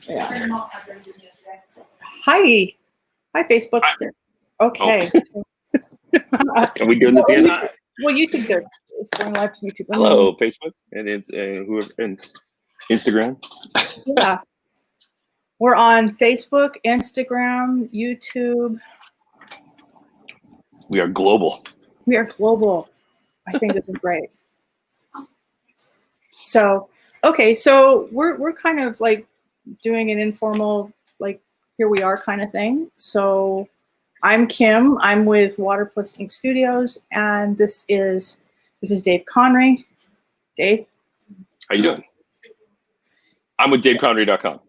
Yeah. Hi. Hi, Facebook. Hi. Okay. Oh. Are we doing this again? Hi. Well, YouTube there. It's going live to YouTube. Hello, Facebook, and it's whoever and Instagram. Yeah. We're on Facebook, Instagram, YouTube. We are global. We are global. I think this is great. So, okay, so we're kind of like doing an informal, like, here we are kind of thing. So I'm Kim. I'm with Water Plus Ink Studios, and this is Dave Conrey. Dave, How you doing? I'm with DaveConrey.com.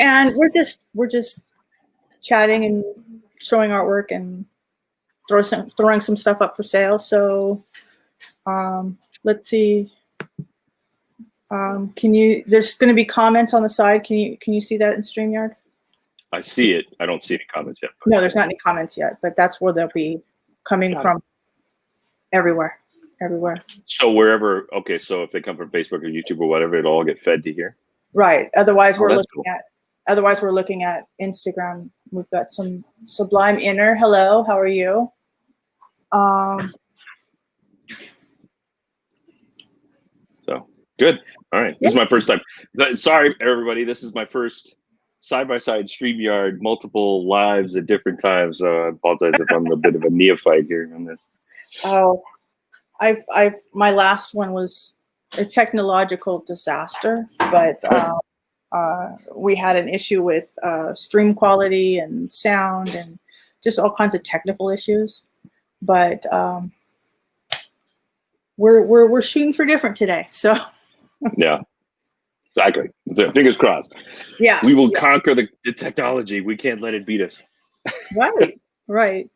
And we're just chatting and showing artwork and throwing some stuff up for sale. So let's see. There's going to be comments on the side. Can you see that in StreamYard? I see it. I don't see any comments yet. No, there's not any comments yet, but that's where they'll be coming from. Everywhere. So wherever, okay, so if they come from Facebook or YouTube or whatever, it'll all get fed to here. Right. Otherwise, we're cool. looking at Instagram. We've got some Sublime Inner. Hello, how are you? So good. All right. This is my first time. Sorry, everybody. This is my first side-by-side StreamYard, multiple lives at different times. So I apologize if I'm a bit of a neophyte here on this. Oh, my last one was a technological disaster, but we had an issue with stream quality and sound and just all kinds of technical issues. But we're shooting for different today, so. Yeah, exactly. So, fingers crossed. Yeah, we will conquer the technology. We can't let it beat us. Right.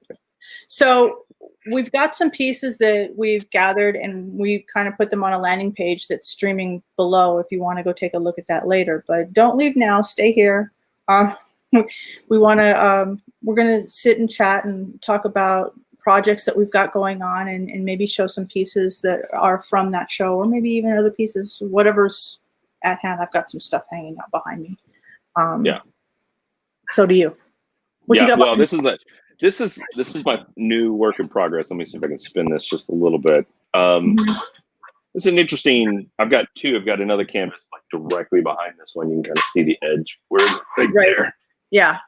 So we've got some pieces that we've gathered, and we kind of put them on a landing page that's streaming below if you want to go take a look at that later. But don't leave now. Stay here. We're going to sit and chat and talk about projects that we've got going on, and maybe show some pieces that are from that show, or maybe even other pieces, whatever's at hand. I've got some stuff hanging out behind me. Yeah. So do you. Well, this is my new work in progress. Let me see if I can spin this just a little bit. It's an interesting. I've got two. I've got another canvas like directly behind this one. You can kind of see the edge. We're right there. Yeah.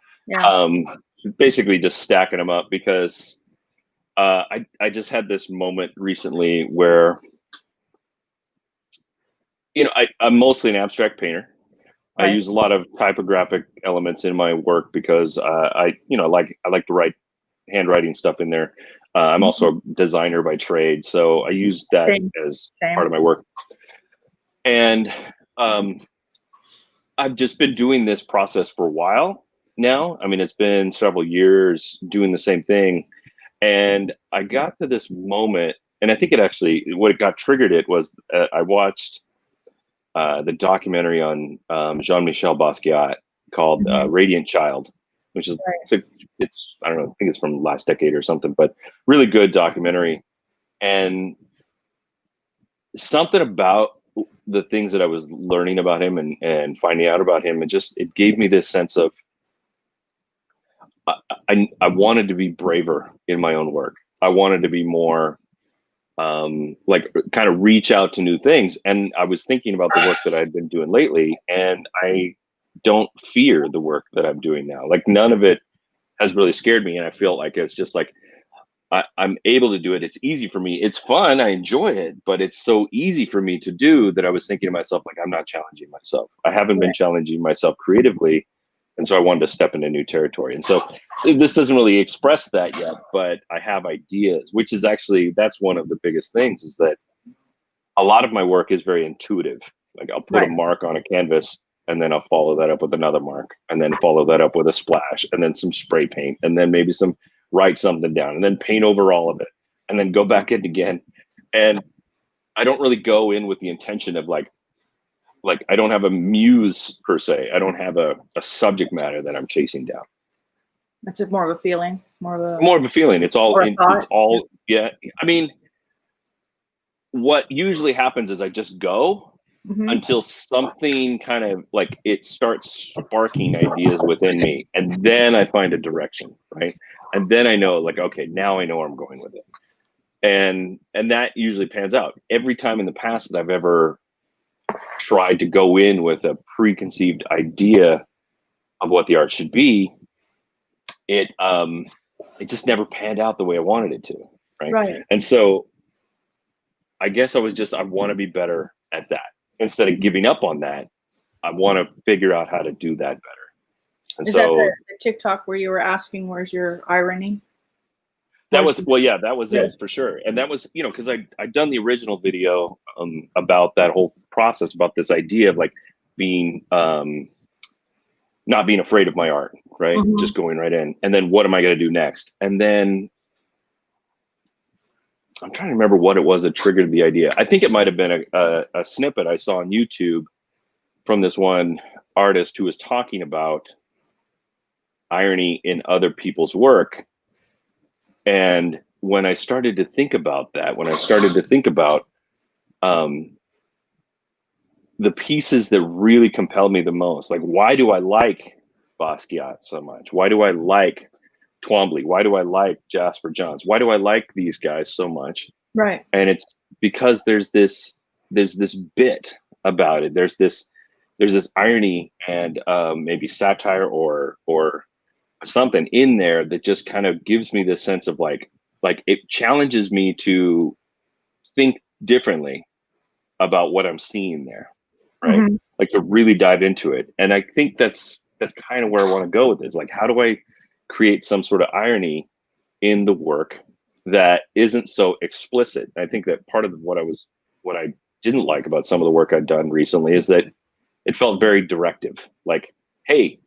Basically, just stacking them up because I just had this moment recently where, I'm mostly an abstract painter. Right. I use a lot of typographic elements in my work because I like to write handwriting stuff in there. I'm also a designer by trade, so I use that as part of my work. And I've just been doing this process for a while now. I mean, it's been several years doing the same thing. And I got to this moment, and I think what got triggered it was I watched the documentary on Jean-Michel Basquiat called Radiant Child, which is, it's I don't know, I think it's from last decade or something, but really good documentary. And something about the things that I was learning about him and finding out about him, it gave me this sense of, I wanted to be braver in my own work. I wanted to be more like kind of reach out to new things. And I was thinking about the work that I'd been doing lately, and I don't fear the work that I'm doing now. Like none of it has really scared me. And I feel like it's just like, I'm able to do it. It's easy for me. It's fun. I enjoy it, but it's so easy for me to do that I was thinking to myself, like, I'm not challenging myself. I haven't been challenging myself creatively. And so I wanted to step into new territory. And so this doesn't really express that yet, but I have ideas, which is that's one of the biggest things, is that a lot of my work is very intuitive. Like I'll put a mark on a canvas, and then I'll follow that up with another mark, and then follow that up with a splash, and then some spray paint, and then maybe write something down, and then paint over all of it, and then go back in again. And I don't really go in with the intention of like I don't have a muse per se. I don't have a subject matter that I'm chasing down. It's more of a feeling, more of a feeling. It's all, yeah. I mean, what usually happens is I just go, until something kind of like it starts sparking ideas within me, and then I find a direction, right? And then I know, like, okay, now I know where I'm going with it, and that usually pans out. Every time in the past that I've ever tried to go in with a preconceived idea of what the art should be, it just never panned out the way I wanted it to, right? And so I guess I want to be better at that. Instead of giving up on that, I want to figure out how to do that better. And is that the TikTok where you were asking, where's your irony? That was, well, yeah, that was it for sure. And that was, because I'd done the original video about that whole process, about this idea of like being, not being afraid of my art, right? Just going right in. And then what am I going to do next? And then I'm trying to remember what it was that triggered the idea. I think it might have been a snippet I saw on YouTube from this one artist who was talking about irony in other people's work. And when I started to think about that, when I started to think about the pieces that really compelled me the most, like, why do I like Basquiat so much? Why do I like Twombly? Why do I like Jasper Johns? Why do I like these guys so much? Right. And it's because there's this bit about it. There's this irony and maybe satire or something in there that just kind of gives me this sense of like it challenges me to think differently about what I'm seeing there, right? Like to really dive into it. And I think that's kind of where I want to go with this. Like, how do I create some sort of irony in the work that isn't so explicit? I think that part of what I didn't like about some of the work I've done recently is that it felt very directive. Like, hey,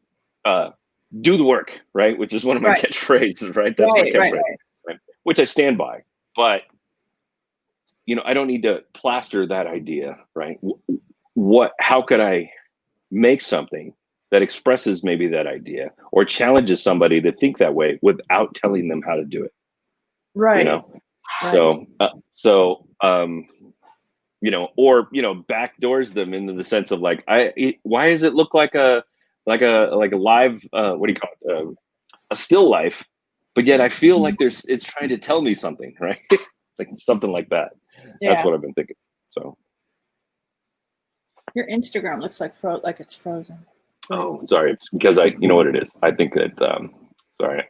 do the work, right? Which is one of my catchphrases, right? That's my catchphrase, right? Which I stand by. But I don't need to plaster that idea, right? How could I make something that expresses maybe that idea or challenges somebody to think that way without telling them how to do it? Right. So or backdoors them into the sense of like, why does it look like a live what do you call it, a still life, but yet I feel like it's trying to tell me something, right? Like something like that. That's what I've been thinking. So your Instagram looks like it's frozen. Oh, sorry. It's because you know what it is. I think that sorry,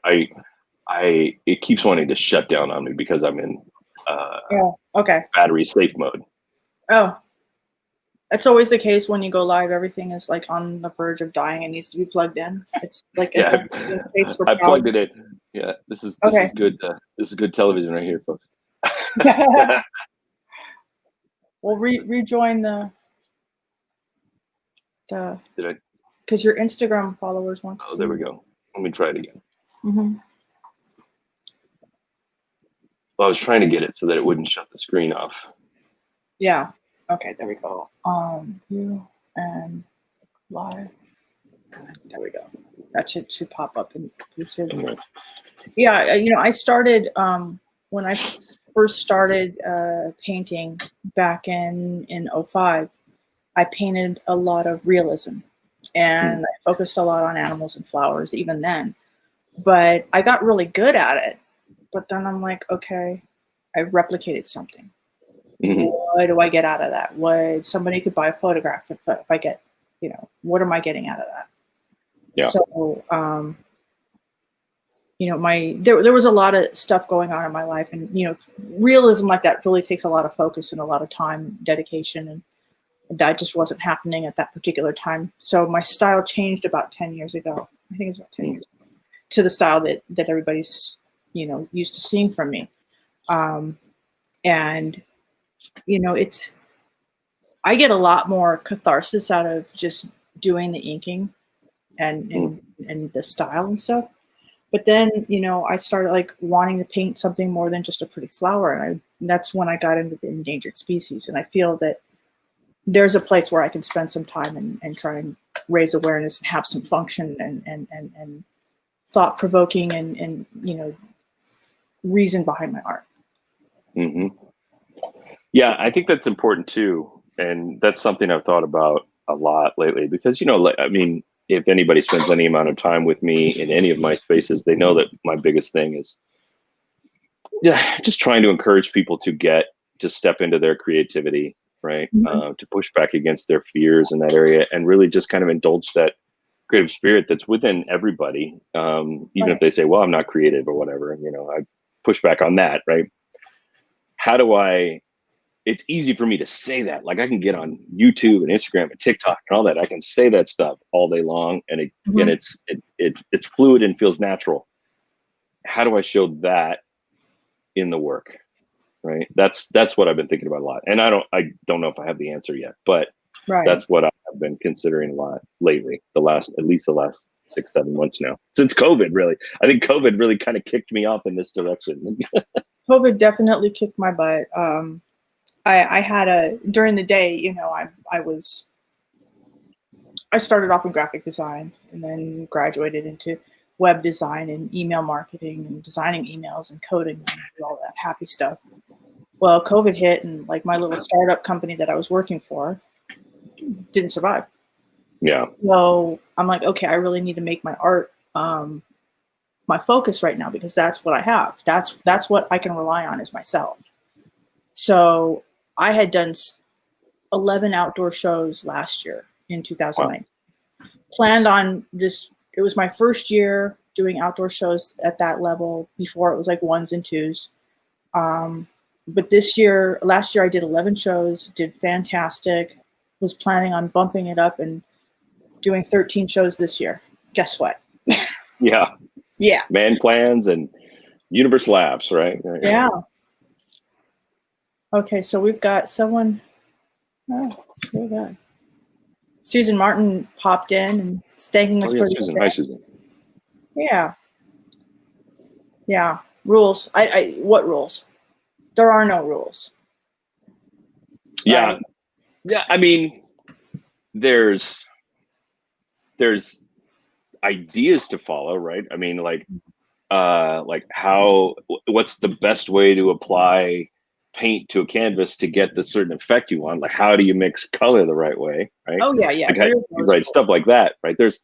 it keeps wanting to shut down on me because I'm in battery safe mode. Oh, that's always the case when you go live. Everything is like on the verge of dying. It needs to be plugged in. It's like I plugged it in. Yeah, this is good. This is good television right here, folks. Well, rejoin the. Did I? Because your Instagram followers want to see. There we go. Let me try it again. Well, I was trying to get it so that it wouldn't shut the screen off. Yeah. Okay, there we go. You and live. There we go. That should pop up in YouTube. Yeah, I started when I first started painting back in 2005. I painted a lot of realism, and I focused a lot on animals and flowers even then. But I got really good at it. But then I'm like, okay, I replicated something. What do I get out of that? Somebody could buy a photograph if I get, what am I getting out of that? Yeah. So, there was a lot of stuff going on in my life, and realism like that really takes a lot of focus and a lot of time, dedication, and that just wasn't happening at that particular time. So my style changed about 10 years ago. I think it's about 10 years ago, to the style that everybody's used to seeing from me. And I get a lot more catharsis out of just doing the inking and the style and stuff. But then, I started like wanting to paint something more than just a pretty flower. And that's when I got into the endangered species. And I feel that there's a place where I can spend some time and try and raise awareness and have some function and thought provoking and reason behind my art. Yeah, I think that's important too. and that's something I've thought about a lot lately because, I mean, if anybody spends any amount of time with me in any of my spaces, they know that my biggest thing is, yeah, just trying to encourage people to step into their creativity, right? To push back against their fears in that area and really just kind of indulge that creative spirit that's within everybody. Even if they say, well, I'm not creative or whatever, I push back on that, right? It's easy for me to say that. Like I can get on YouTube and Instagram and TikTok and all that. I can say that stuff all day long and it's fluid and feels natural. How do I show that in the work? Right. That's what I've been thinking about a lot. And I don't know if I have the answer yet, but that's what I've been considering a lot lately, at least the last 6-7 months now, since COVID. Really, I think COVID really kind of kicked me off in this direction. COVID definitely kicked my butt. I had during the day, I started off in graphic design and then graduated into web design and email marketing and designing emails and coding and all that happy stuff. Well, COVID hit and like my little startup company that I was working for didn't survive. Yeah. So I'm like, okay, I really need to make my art my focus right now because that's what I have. That's what I can rely on is myself. So I had done 11 outdoor shows last year in 2009. Wow. Planned on this. It was my first year doing outdoor shows at that level. Before it was like 1s and 2s. But last year I did 11 shows, did fantastic, was planning on bumping it up and doing 13 shows this year. Guess what? Yeah. Yeah. Man plans and universe laughs, right? Yeah. Okay, so we've got someone. Oh, very good. Susan Martin popped in and thanking us for Susan. Hi, Susan. Yeah. Yeah. Rules. What rules? There are no rules. Yeah. Right? Yeah. I mean, there's ideas to follow, right? I mean, what's the best way to apply paint to a canvas to get the certain effect you want? Like, how do you mix color the right way, right? Oh yeah, yeah. Right, stuff like that, right? There's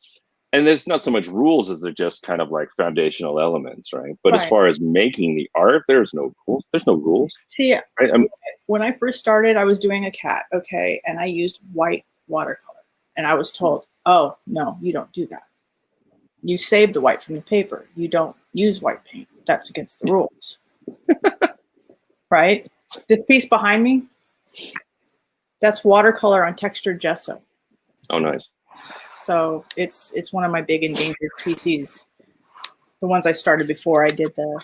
not so much rules as they're just kind of like foundational elements, right? But as far as making the art, there's no rules. There's no rules. See, right? When I first started, I was doing a cat, okay, and I used white watercolor, and I was told, "Oh no, you don't do that. You save the white from the paper. You don't use white paint. That's against the rules." Right? This piece behind me, that's watercolor on textured gesso. Oh, nice. So it's one of my big endangered species. The ones I started before I did the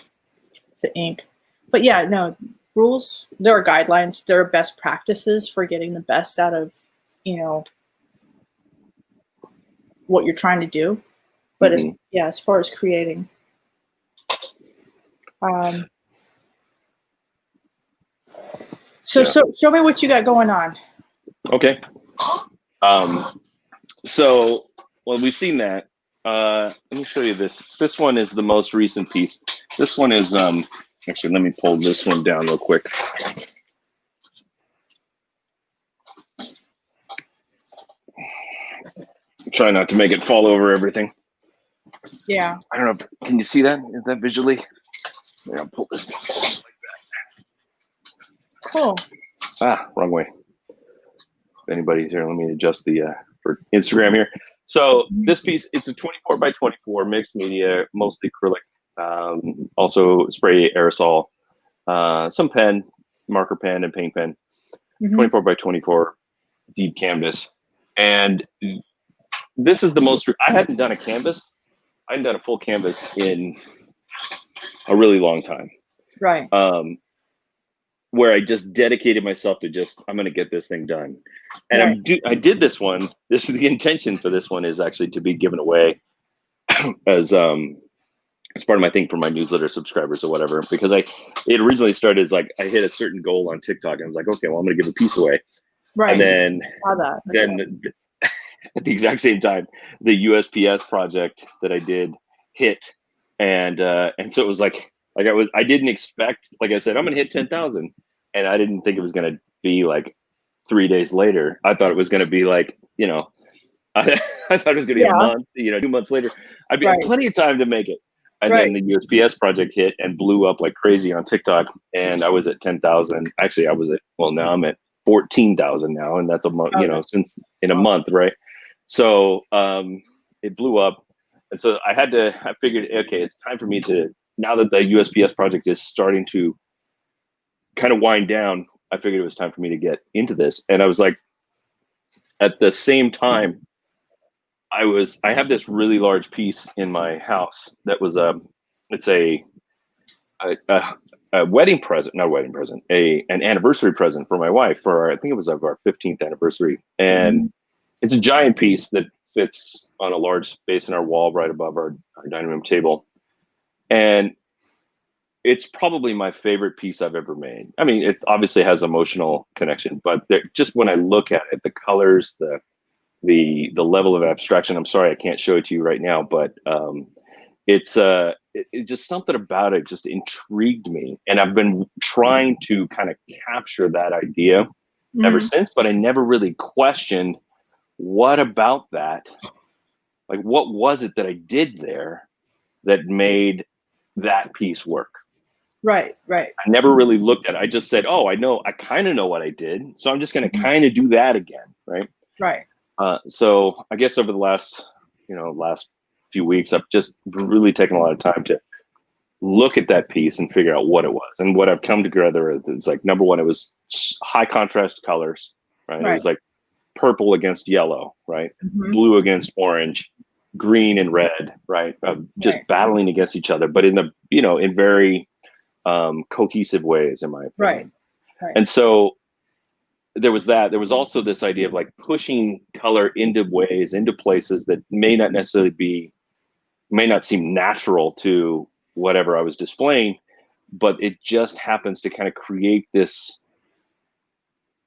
ink. But yeah, no, rules, there are guidelines, there are best practices for getting the best out of, what you're trying to do. But as far as creating. So show me what you got going on. Okay. So, we've seen that. Let me show you this. This one is the most recent piece. This one is, actually, let me pull this one down real quick. Try not to make it fall over everything. Yeah. I don't know. Can you see that? Is that visually? Here, I'll pull this down like that. Cool. Wrong way. If anybody's here, let me adjust the for Instagram here. So this piece, it's a 24 by 24 mixed media, mostly acrylic, also spray aerosol, some pen, marker pen, and paint pen. 24 by 24 deep canvas, and this is the most. I hadn't done a canvas. I hadn't done a full canvas in a really long time. Right. Where I just dedicated myself to I'm going to get this thing done. And I did this one. This is the intention for this one is actually to be given away as part of my thing for my newsletter subscribers or whatever, because it originally started as like, I hit a certain goal on TikTok and I was like, okay, well, I'm going to give a piece away. Right. And then at the exact same time, the USPS project that I did hit. And so it was like I didn't expect, like I said, I'm going to hit 10,000. And I didn't think it was going to be like 3 days later. I thought it was going to be like, I thought it was going to be a month, 2 months later. I'd be have plenty of time to make it. And then the USPS project hit and blew up like crazy on TikTok. And I was at 10,000. Actually, now I'm at 14,000 now. And that's a month, since in a month, right? So it blew up. And so I figured, okay, it's time for me to, now that the USPS project is starting to kind of wind down, I figured it was time for me to get into this. And I was like, at the same time, I have this really large piece in my house that was it's a wedding present, not a wedding present, an anniversary present for my wife for I think it was our 15th anniversary. And it's a giant piece that fits on a large space in our wall right above our dining room table. And it's probably my favorite piece I've ever made. I mean, it obviously has emotional connection, but just when I look at it, the colors, the level of abstraction, I'm sorry I can't show it to you right now, but it's just something about it just intrigued me. And I've been trying to kind of capture that idea ever since, but I never really questioned what about that, like what was it that I did there that made that piece work. Right. I never really looked at it. I just said, oh, I kind of know what I did, so I'm just going to kind of do that again. Right. So I guess over the last few weeks, I've just really taken a lot of time to look at that piece and figure out what it was. And what I've come together is like, number one, it was high contrast colors, right? It was like purple against yellow, right? Blue against orange, green and red, right? Just battling against each other, but in in very cohesive ways, in my opinion. Right. And so there was that. There was also this idea of like pushing color into places that may not seem natural to whatever I was displaying, but it just happens to kind of create this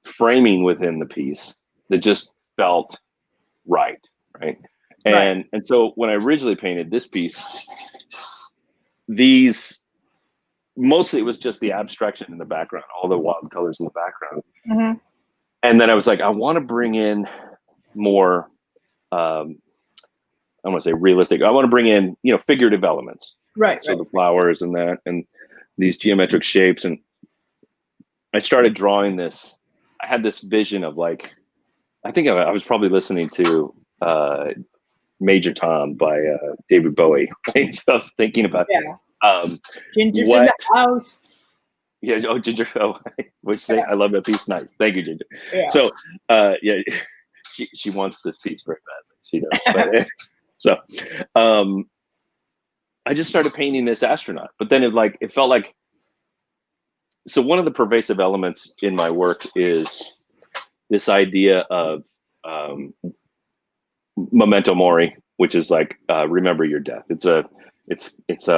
framing within the piece that just felt right. And so when I originally painted this piece, mostly it was just the abstraction in the background, all the wild colors in the background. And then I was like, I want to bring in more, I want to say realistic. I want to bring in, figurative elements. So the flowers and that, and these geometric shapes. And I started drawing this. I had this vision of like, I think I was probably listening to Major Tom by David Bowie. Right? So I was thinking about Ginger's in the house. Yeah, Ginger. Which say I love that piece. Nice, thank you, Ginger. Yeah. So, she wants this piece very badly. She does. But, so, I just started painting this astronaut, but then it felt like. So one of the pervasive elements in my work is this idea of memento mori, which is like remember your death. It's a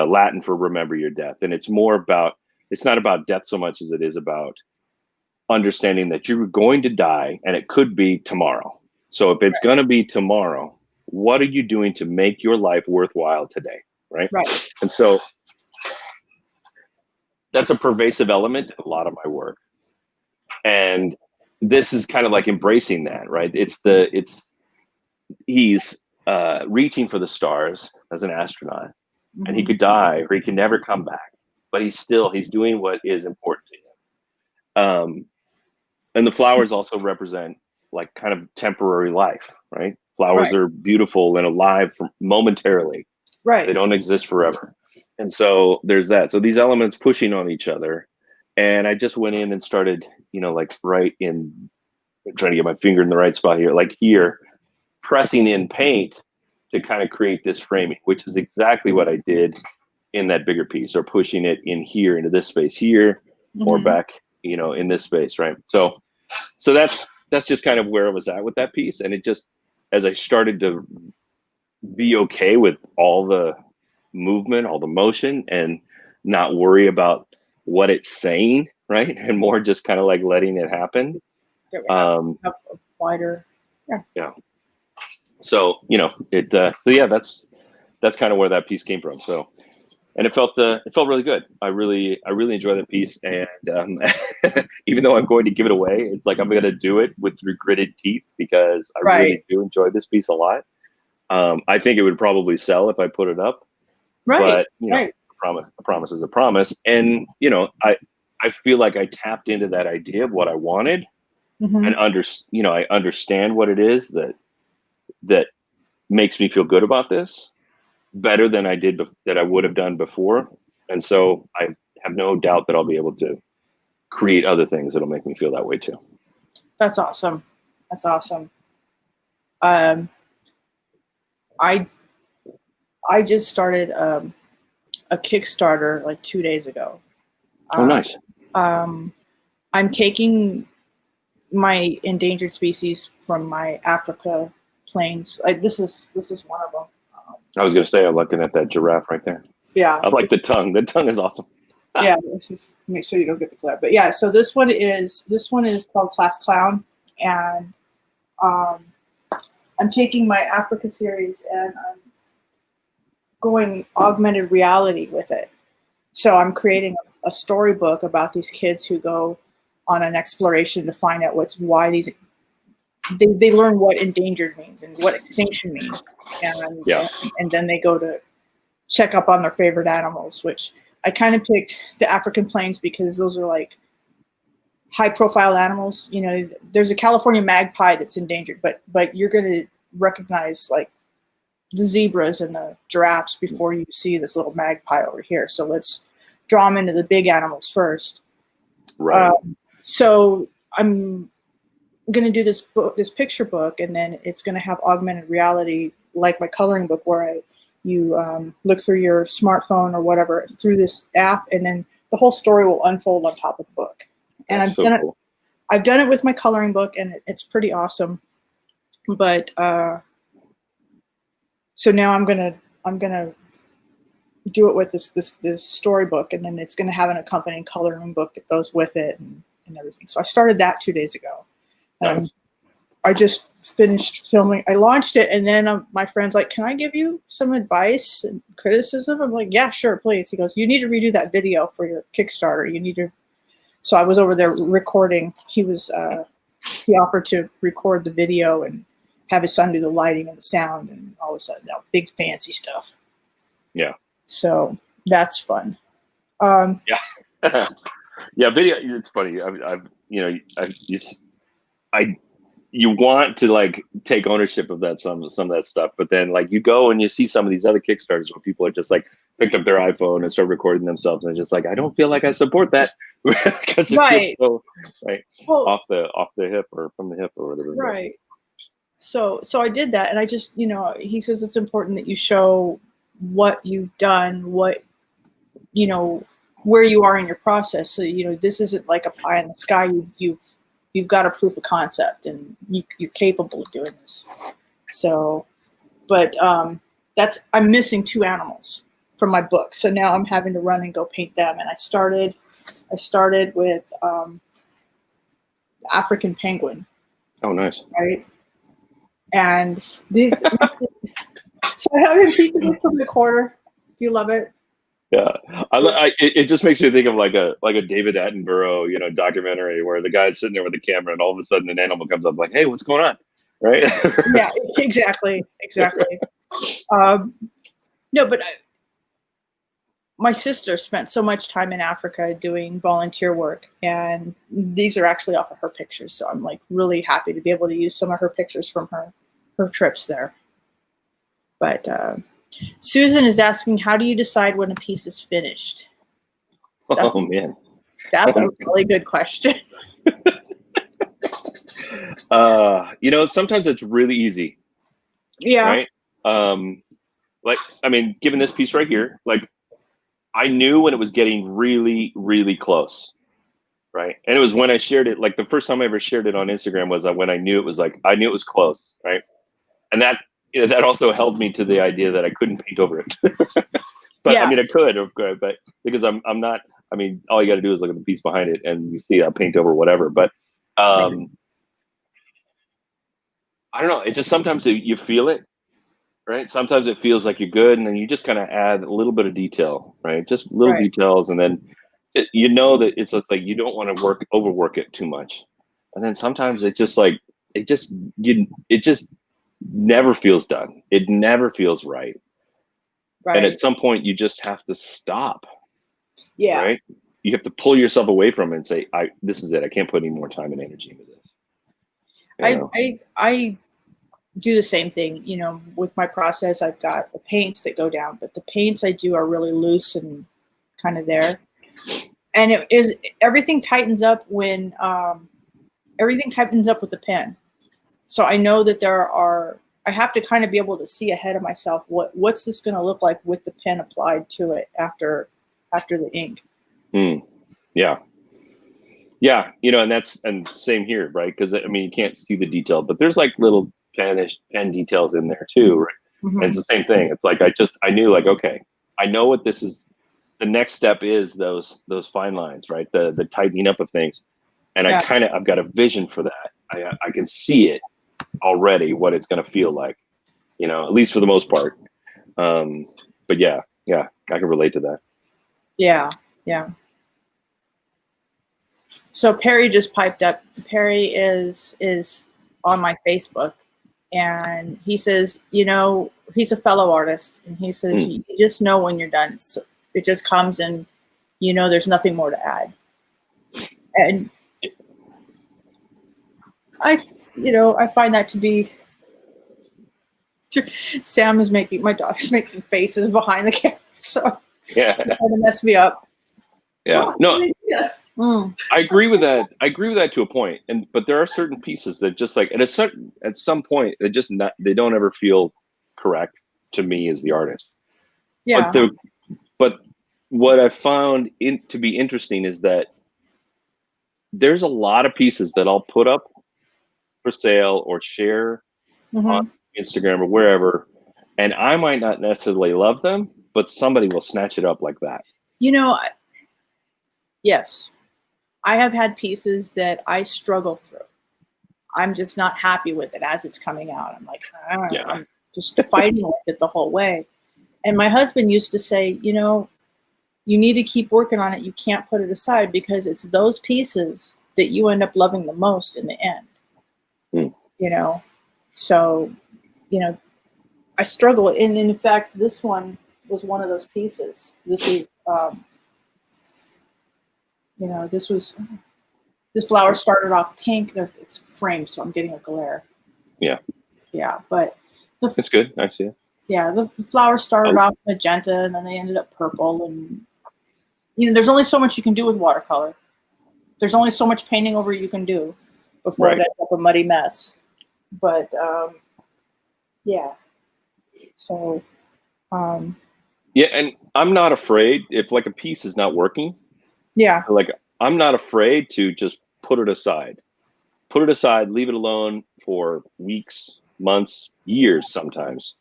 Latin for remember your death, and it's more about. It's not about death so much as it is about understanding that you're going to die and it could be tomorrow. So if it's going to be tomorrow, what are you doing to make your life worthwhile today? Right. And so that's a pervasive element in a lot of my work. And this is kind of like embracing that, right? He's reaching for the stars as an astronaut, and he could die or he could never come back. But he's doing what is important to him. And the flowers also represent like kind of temporary life, right? Flowers are beautiful and alive momentarily. They don't exist forever. And so there's that. So these elements pushing on each other. And I just went in and started, trying to get my finger in the right spot here, like here, pressing in paint to kind of create this framing, which is exactly what I did in that bigger piece, or pushing it in here into this space here, or back, in this space, right? So that's just kind of where I was at with that piece. And it just, as I started to be okay with all the movement, all the motion, and not worry about what it's saying, right? And more just kind of like letting it happen. Wider. Yeah. So, so yeah, that's kind of where that piece came from. So and it felt really good. I really enjoyed that piece, and even though I'm going to give it away, it's like I'm going to do it with gritted teeth because I really do enjoy this piece a lot. I think it would probably sell if I put it up, but you know, a promise is a promise, and you know, I feel like I tapped into that idea of what I wanted, and I understand what it is that makes me feel good about this better than that I would have done before. And so I have no doubt that I'll be able to create other things that'll make me feel that way too. That's awesome. That's awesome. I just started a Kickstarter like 2 days ago. Oh, nice. I'm taking my endangered species from my Africa plains. This is one of them. I was going to say, I'm looking at that giraffe right there. Yeah. I like the tongue. The tongue is awesome. Yeah. Make sure you don't get the glare. But yeah, so this one is called Class Clown. And I'm taking my Africa series and I'm going augmented reality with it. So I'm creating a storybook about these kids who go on an exploration to find out they learn what endangered means and what extinction means, and then they go to check up on their favorite animals, which I kind of picked the African plains because those are like high profile animals. You know, there's a California magpie that's endangered, but you're going to recognize like the zebras and the giraffes before you see this little magpie over here. So let's draw them into the big animals first. Right. So I'm going to do this picture book, and then it's going to have augmented reality, like my coloring book, where you look through your smartphone or whatever through this app, and then the whole story will unfold on top of the book. And I've done it with my coloring book, and it's pretty awesome. But so now I'm gonna do it with this storybook, and then it's going to have an accompanying coloring book that goes with it and everything. So I started that 2 days ago. I just finished filming. I launched it, and then my friend's like, "Can I give you some advice and criticism?" I'm like, "Yeah, sure, please." He goes, "You need to redo that video for your Kickstarter. You need to." So I was over there recording. He offered to record the video and have his son do the lighting and the sound and all of a sudden, big fancy stuff. Yeah. So that's fun. Yeah. Yeah. Video. It's funny. You want to like take ownership of that some of that stuff, but then like you go and you see some of these other Kickstarters where people are just like picked up their iPhone and start recording themselves, and it's just like I don't feel like I support that because it feels so off the hip or from the hip or whatever. Right. So I did that, and I just he says it's important that you show what you've done, what where you are in your process. So this isn't like a pie in the sky. You've got a proof of concept, and you're capable of doing this. So, but I'm missing 2 animals from my book. So now I'm having to run and go paint them. And I started with African penguin. Oh, nice. Right. And these. So I have him peeking from the corner. Do you love it? Yeah, it just makes me think of like a David Attenborough, documentary where the guy's sitting there with the camera and all of a sudden an animal comes up like, "Hey, what's going on?" Right? Yeah, exactly. No, but my sister spent so much time in Africa doing volunteer work, and these are actually off of her pictures. So I'm like really happy to be able to use some of her pictures from her trips there. But Susan is asking, how do you decide when a piece is finished? Man. That's a really good question. Sometimes it's really easy. Yeah. Right? Given this piece right here, like I knew when it was getting really, really close. Right. And it was when I shared it, like the first time I ever shared it on Instagram was when I knew it was close. Right. And that also held me to the idea that I couldn't paint over it. But yeah. I could, but because I'm not, all you got to do is look at the piece behind it and you see I'll paint over whatever. But I don't know. It just sometimes you feel it right? Sometimes it feels like you're good, and then you just kind of add a little bit of detail, right? Just little Right. details, and then you know that it's like you don't want to overwork it too much, and then sometimes it just like it just never feels done. It never feels right, and Right. at some point you just have to stop, Yeah. right? You have to pull yourself away from it and say, this is it. I can't put any more time and energy into this. You know? I do the same thing, you know, with my process. I've got the paints that go down, but the paints I do are really loose and kind of there. And everything tightens up when everything tightens up with the pen. So I know that I have to kind of be able to see ahead of myself what's this going to look like with the pen applied to it after the ink. Yeah. Yeah, you know, and same here, right? Because I mean, you can't see the detail, but there's like little pen details in there too, right? Mm-hmm. And it's the same thing. It's like I knew, like, okay, I know what this is. The next step is those fine lines, right? The tightening up of things, and Yeah. I've got a vision for that. I can see it already, what it's going to feel like, you know, at least for the most part. But yeah, I can relate to that. Yeah. So Perry just piped up. Perry is on my Facebook, and he says, you know, he's a fellow artist, and he says, you just know when you're done. So it just comes, and you know, there's nothing more to add. And I find that to be. My daughter's making faces behind the camera, so yeah, trying to mess me up. Yeah, no, I agree with that. I agree with that to a point, but there are certain pieces that just like at some point they don't ever feel correct to me as the artist. Yeah. But what I found to be interesting is that there's a lot of pieces that I'll put up for sale or share on Instagram or wherever, and I might not necessarily love them, but somebody will snatch it up like that. You know, yes, I have had pieces that I struggle through. I'm just not happy with it as it's coming out. I'm like, I'm just fighting with it the whole way. And my husband used to say, you know, you need to keep working on it. You can't put it aside, because it's those pieces that you end up loving the most in the end. You know, so, you know, I struggle. And in fact, this one was one of those pieces. This is, you know, this flower started off pink. It's framed, so I'm getting a glare. Yeah, but it's good. I see it. Yeah, the flowers started off magenta, and then they ended up purple. And you know, there's only so much you can do with watercolor. There's only so much painting over you can do before it ends up a muddy mess. But yeah, so yeah, and I'm not afraid if like a piece is not working. Yeah, like I'm not afraid to just put it aside, leave it alone for weeks, months, years sometimes,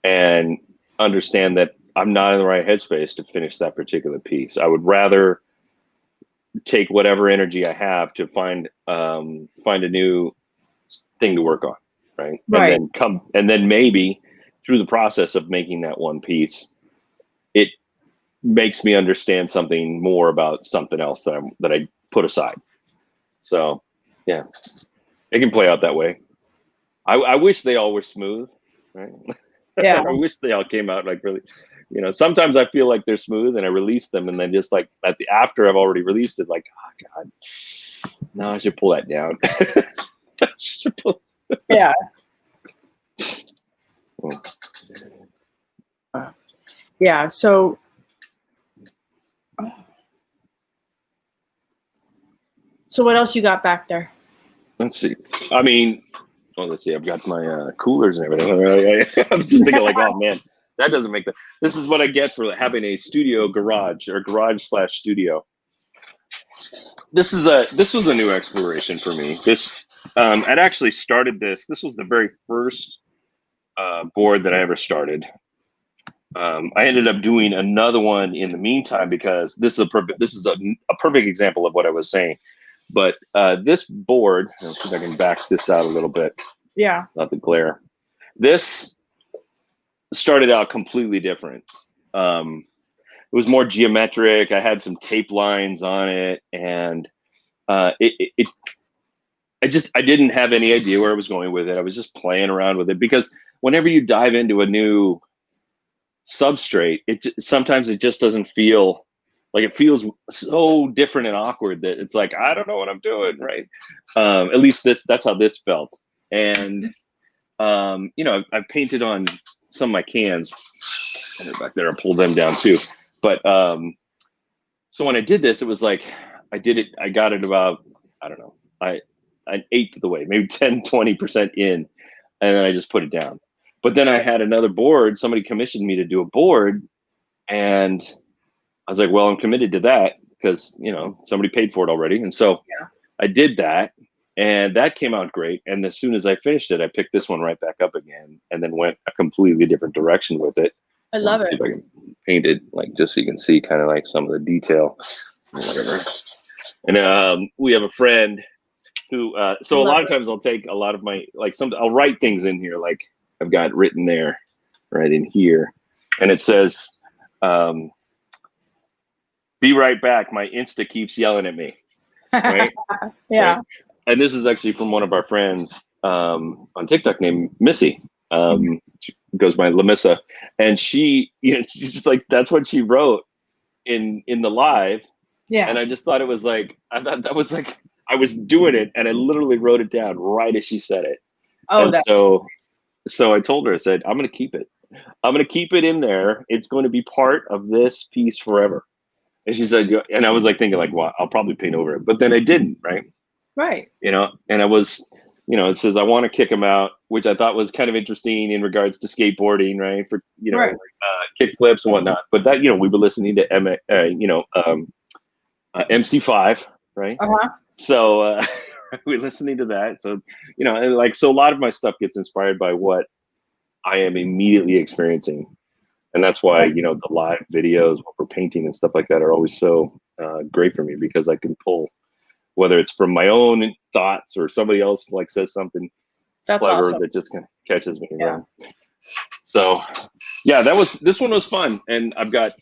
and understand that I'm not in the right headspace to finish that particular piece. I would rather take whatever energy I have to find a new thing to work on, right? And then maybe through the process of making that one piece, it makes me understand something more about something else that I put aside. So yeah, it can play out that way. I wish they all were smooth, right? Yeah. I wish they all came out like really, you know, sometimes I feel like they're smooth and I release them, and then just like after I've already released it, like, oh God, no, I should pull that down. Yeah. Yeah. So what else you got back there? Let's see. I mean, let's see. I've got my coolers and everything. I'm just thinking like, oh man, that doesn't make this is what I get for having a studio garage or garage/studio. This was a new exploration for me. I'd actually started this. This was the very first board that I ever started. I ended up doing another one in the meantime because this is a perfect example of what I was saying. But this board, let's see if I can back this out a little bit. Yeah. Not the glare. This started out completely different. It was more geometric. I had some tape lines on it, and I didn't have any idea where I was going with it. I was just playing around with it, because whenever you dive into a new substrate, sometimes it just doesn't feel like, it feels so different and awkward that it's like, I don't know what I'm doing, right? At least that's how this felt. And I've painted on some of my cans, and they're back there. I pulled them down too. But so when I did this, it was like, I got it about, I don't know, an eighth of the way, maybe 10-20% in, and then I just put it down. But then I had another board. Somebody commissioned me to do a board, and I was like, well, I'm committed to that, because somebody paid for it already. And so I did that, and that came out great. And as soon as I finished it, I picked this one right back up again, and then went a completely different direction with it. I love it. See if I can paint it, like, just so you can see kind of like some of the detail or whatever. And we have a friend who, so a lot of times I'll take a lot of my, like, I'll write things in here, like I've got written there, right in here. And it says, be right back. My Insta keeps yelling at me. Right? Yeah. Right? And this is actually from one of our friends on TikTok named Missy. She goes by Lamissa, and she, she's just like, that's what she wrote in the live. Yeah. And I just thought it was like, I thought that was like, I was doing it, and I literally wrote it down right as she said it. Oh, and so I told her, I said, I'm going to keep it. I'm going to keep it in there. It's going to be part of this piece forever. And she said, and I was like thinking, like, well, I'll probably paint over it, but then I didn't, right? Right. And I was, it says, I want to kick him out, which I thought was kind of interesting in regards to skateboarding, right? For, right. Kick flips and whatnot. But that, we were listening to, MC5, right? Uh-huh. So we're listening to that. So, and like, so a lot of my stuff gets inspired by what I am immediately experiencing. And that's why, the live videos, what we're painting and stuff like that, are always so great for me, because I can pull, whether it's from my own thoughts or somebody else like says something clever awesome. that just kind of catches me. Yeah. Right? So, yeah, this one was fun. And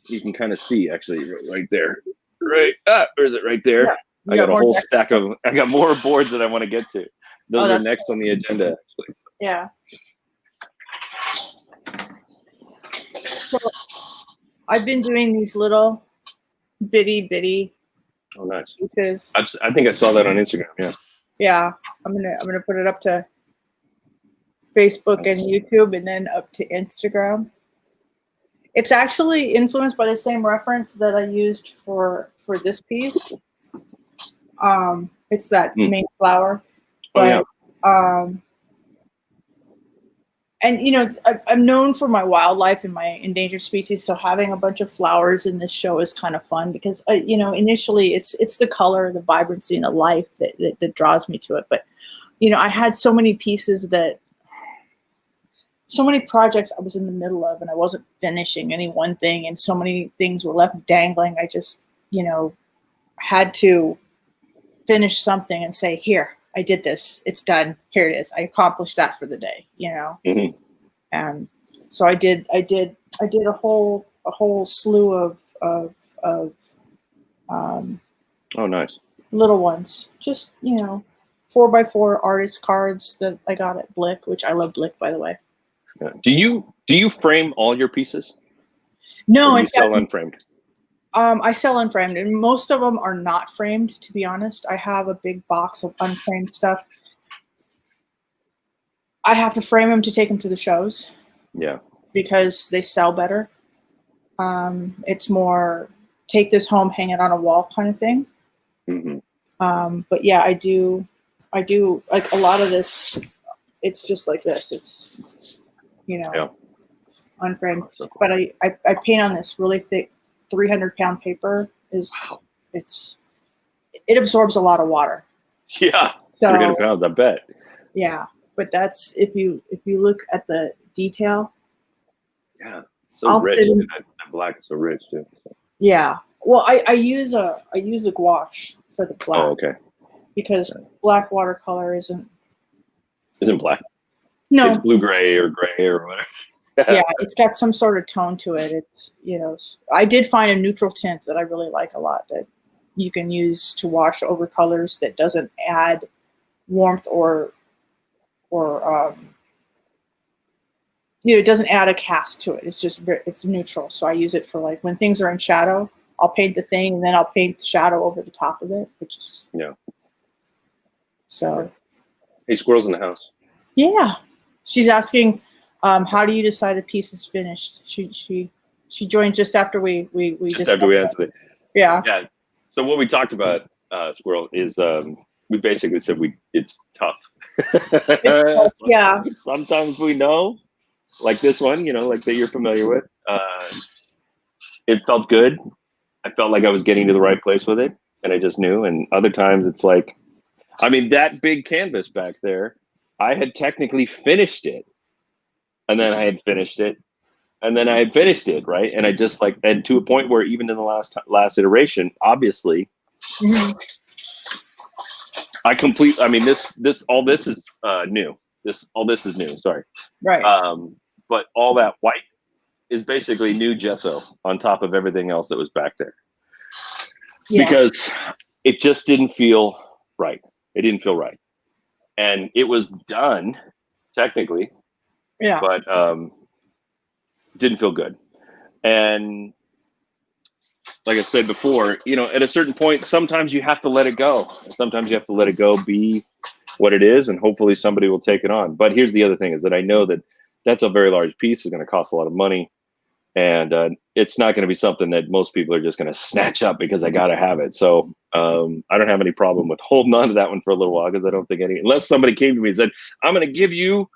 you can kind of see actually right there. Right. Where is it? Right there. Yeah. I got a whole stack I got more boards that I want to get to. Those are next on the agenda, actually. Yeah. So I've been doing these little bitty Oh, nice. pieces. I think I saw that on Instagram. Yeah. Yeah. I'm gonna put it up to Facebook and YouTube, and then up to Instagram. It's actually influenced by the same reference that I used for this piece. It's that main flower. But, and I'm known for my wildlife and my endangered species, so having a bunch of flowers in this show is kind of fun, because initially it's the color, the vibrancy, and the life that draws me to it. But I had so many pieces so many projects I was in the middle of, and I wasn't finishing any one thing, and so many things were left dangling. I just had to finish something and say, here, I did this. It's done. Here it is. I accomplished that for the day, Mm-hmm. And so I did a whole slew of Oh, nice. little ones, just 4x4 artist cards that I got at Blick, which I love Blick, by the way. Yeah. Do you frame all your pieces? No, or do you sell unframed? I sell unframed, and most of them are not framed, to be honest. I have a big box of unframed stuff. I have to frame them to take them to the shows. Yeah. Because they sell better. It's more take this home, hang it on a wall kind of thing. Mm-hmm. But yeah, I do like a lot of this. It's just like this. It's unframed. So cool. But I paint on this really thick 300-pound paper. It absorbs a lot of water. Yeah, so, 300 pounds, I bet. Yeah, but that's if you look at the detail. Yeah, so rich. That black is so rich too. So. Yeah, well, I use a gouache for the black. Oh, okay. Because black watercolor isn't black. No, it's blue gray or whatever. Yeah, it's got some sort of tone to it. It's, I did find a neutral tint that I really like a lot that you can use to wash over colors that doesn't add warmth or it doesn't add a cast to it. It's just, it's neutral. So I use it for like when things are in shadow, I'll paint the thing and then I'll paint the shadow over the top of it, which is, so. Hey, squirrels in the house. Yeah. She's asking, how do you decide a piece is finished? She joined just after we just after we answered it. Yeah. Yeah. So what we talked about, Squirrel, is we basically said it's tough. Yeah. Sometimes we know, like this one, like that you're familiar with. It felt good. I felt like I was getting to the right place with it, and I just knew. And other times it's like, I mean, that big canvas back there, I had technically finished it, and then I had finished it, and then I had finished it, right? And I just and to a point where even in the last iteration, obviously, I mean, all this is new. All this is new. Sorry. Right. But all that white is basically new gesso on top of everything else that was back there. Yeah. Because it just didn't feel right. It didn't feel right. And it was done technically. Yeah. But didn't feel good. And like I said before, at a certain point, sometimes you have to let it go. Sometimes you have to let it go be what it is, and hopefully somebody will take it on. But here's the other thing, is that I know that that's a very large piece. It's going to cost a lot of money. And it's not going to be something that most people are just going to snatch up because I got to have it. So I don't have any problem with holding on to that one for a little while, because I don't think unless somebody came to me and said, I'm going to give you